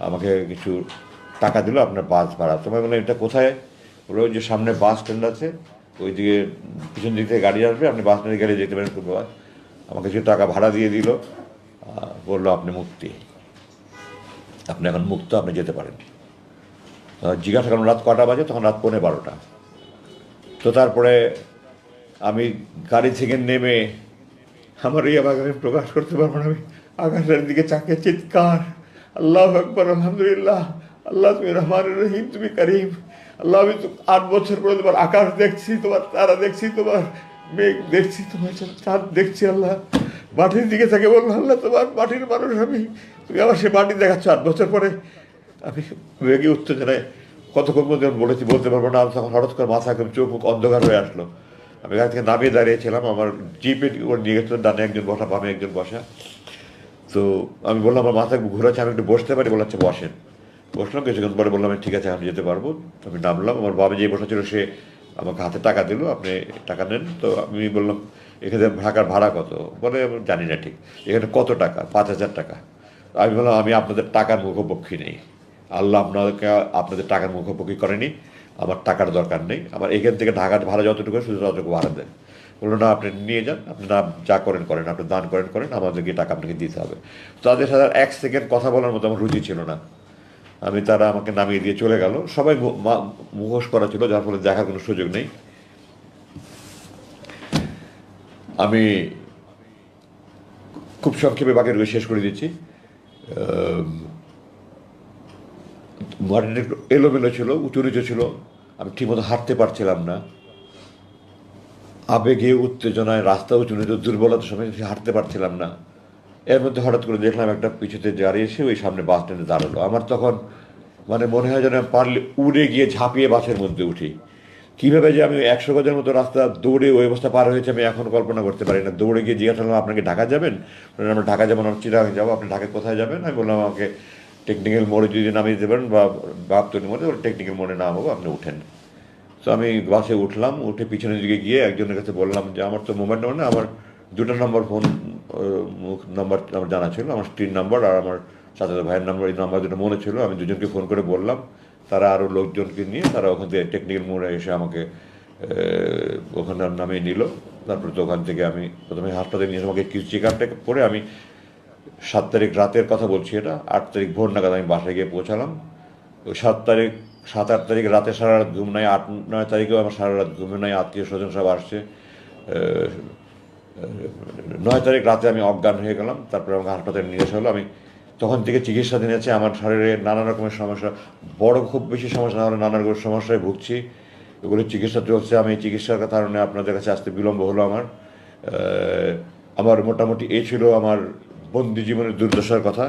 আমাকে কিছু টাকা দিল আপনার বাস ভাড়া। তোমায় বললাম এটা কোথায়? ওই যে সামনে বাস স্ট্যান্ড আছে, ওই দিকে পিছন দিক থেকে গাড়ি আসবে, আপনি বাস স্ট্যান্ডে গেলে যেতে পারেন খুব। আমাকে কিছু টাকা ভাড়া দিয়ে দিল, বললো আপনি মুক্তি, আপনি এখন মুক্ত, আপনি যেতে পারেন। জিজ্ঞাসা করলাম রাত কটা বাজে, তখন রাত 12:15। তো তারপরে আমি গাড়ি থেকে নেমে আমার এই আমাকে আমি প্রকাশ করতে পারবো না, আমি আকাশের দিকে চাকে চিৎকার, আল্লাহ আকবর, আলহামদুলিল্লাহ, আল্লাহ তুমি রহমান রহিম, তুমি করিম, আল্লাহ আমি তো 8 বছর পরে তোমার আকাশ দেখছি, তোমার তারা দেখছি, তোমার মেঘ দেখছি, তোমার চাঁদ দেখছি, আল্লাহ মাটির দিকে থাকে বলবো আল্লাহ তোমার মাটির মানুষ আমি, তুমি আমার সে মাটি দেখাচ্ছ 8 বছর পরে। আমি রেগে উত্তেজনায় কতক্ষণ মধ্যে বলেছি বলতে পারবো না। তখন হঠাৎ করে মাথা একদম চোখ মুখ অন্ধকার হয়ে আসলো। আমি গাড়ি থেকে নামিয়ে দাঁড়িয়েছিলাম, আমার জিপে ওর নিয়ে গেছিলো, ডানে একজন বসা বামে একজন বসা। তো আমি বললাম আমার মাথা ঘুরাচ্ছে, আমি একটু বসতে পারি? বলাচ্ছে বসেন। বসলাম, কিছুক্ষণ পরে বললাম ঠিক আছে আমি যেতে পারবো। আমি নামলাম, আমার বাবা যে বসা ছিল সে আমাকে হাতে টাকা দিল, আপনি টাকা নেন। তো আমি বললাম এখানে ঢাকার ভাড়া কত? বলে আমি জানি না ঠিক। এখানে কত টাকা? 5,000 টাকা। আমি বললাম আমি আপনাদের টাকার মুখোপক্ষী নেই, আল্লাহ আপনাদেরকে আপনাদের টাকার মুখোপক্ষী করেনি, আমার টাকার দরকার নেই, আমার এখান থেকে ঢাকার ভাড়া যতটুকু শুধু ততটুকু ভাড়া দেন। বললো না আপনি নিয়ে যান, আপনি না যা করেন করেন, আপনি দান করেন করেন, আমাদেরকে টাকা আপনাকে দিতে হবে। তাদের সাথে 1 সেকেন্ড কথা বলার মতো আমার রুচি ছিল না। আমি তারা আমাকে নামিয়ে দিয়ে চলে গেল, সবাই মুখোশ করা ছিল, যার ফলে দেখার কোনো সুযোগ নেই। আমি খুব সংক্ষেপে বাকি রয়ে শেষ করে দিচ্ছি। মাটিটা একটু এলোমেলো ছিল, উঁচু নিচু ছিল, আমি ঠিকমতো হাঁটতে পারছিলাম না। আবেগে উত্তেজনায় রাস্তা উঁচু নিচু, দুর্বলতার সময় হাঁটতে পারছিলাম না। এর মধ্যে হঠাৎ করে দেখলাম একটা পিছুতে দাঁড়িয়ে এসে ওই সামনে বাস স্ট্যান্ডে দাঁড়ালো। আমার তখন মানে মনে হয় যেন পারলে উড়ে গিয়ে ঝাঁপিয়ে বাসের মধ্যে উঠি। কীভাবে যে আমি 100 গজের মতো রাস্তা দৌড়ে ওই অবস্থা পার হয়েছে আমি এখন কল্পনা করতে পারি না। দৌড়ে গিয়ে জিজ্ঞাসা করলাম আপনাকে ঢাকা যাবেন? আমরা ঢাকা যাবো না, চিরাঙে যাবো। আপনি ঢাকায় কোথায় যাবেন? আমি বললাম আমাকে টেকনিক্যাল মোড়ে যদি নামিয়ে দিতে পারেন বা বাপতলি মোড়ে, টেকনিক্যাল মোড়ে নামাবো, আপনি উঠেন। তো আমি বাসে উঠলাম, উঠে পিছনের দিকে গিয়ে একজনের কাছে বললাম যে আমার তো মোবাইল নম্বর না, আমার 2টা নম্বর ফোন নাম্বার আমার জানা ছিল, আমার স্ত্রীর নাম্বার আর আমার সাথে ভাইয়ের নাম্বার, এই নাম্বার দুটো মনে ছিল। আমি দুজনকে ফোন করে বললাম, তারা আরও লোকজনকে নিয়ে তারা ওখান থেকে টেকনিক্যাল মোড়ে এসে আমাকে ওখানে নামিয়ে নিল। তারপরে তো ওখান থেকে আমি প্রথমে হাসপাতালে নিয়ে আমাকে কিছু চেক আপটা করে আমি 7 তারিখ রাতের কথা বলছি, এটা 8 তারিখ ভোর নাগাদ আমি বাসায় গিয়ে পৌঁছালাম। ওই 7-8 তারিখ রাতে সারা রাত ঘুম নাই, 8-9 তারিখেও আমার সারা রাত ঘুমে নাই, আত্মীয় স্বজন সব আসছে। 9 তারিখ রাতে আমি অজ্ঞান হয়ে গেলাম, তারপরে আমাকে হাসপাতালে নিয়ে আসা হলো। আমি তখন থেকে চিকিৎসাধীন আছে, আমার শরীরে নানা রকমের সমস্যা, বড় খুব বেশি সমস্যা না হলে নানা রকমের সমস্যায় ভুগছি, এগুলো চিকিৎসা চলছে। আমি চিকিৎসার কারণে আপনাদের কাছে আসতে বিলম্ব হলো আমার। আমার মোটামুটি এই ছিল আমার বন্দি জীবনের দুর্দশার কথা।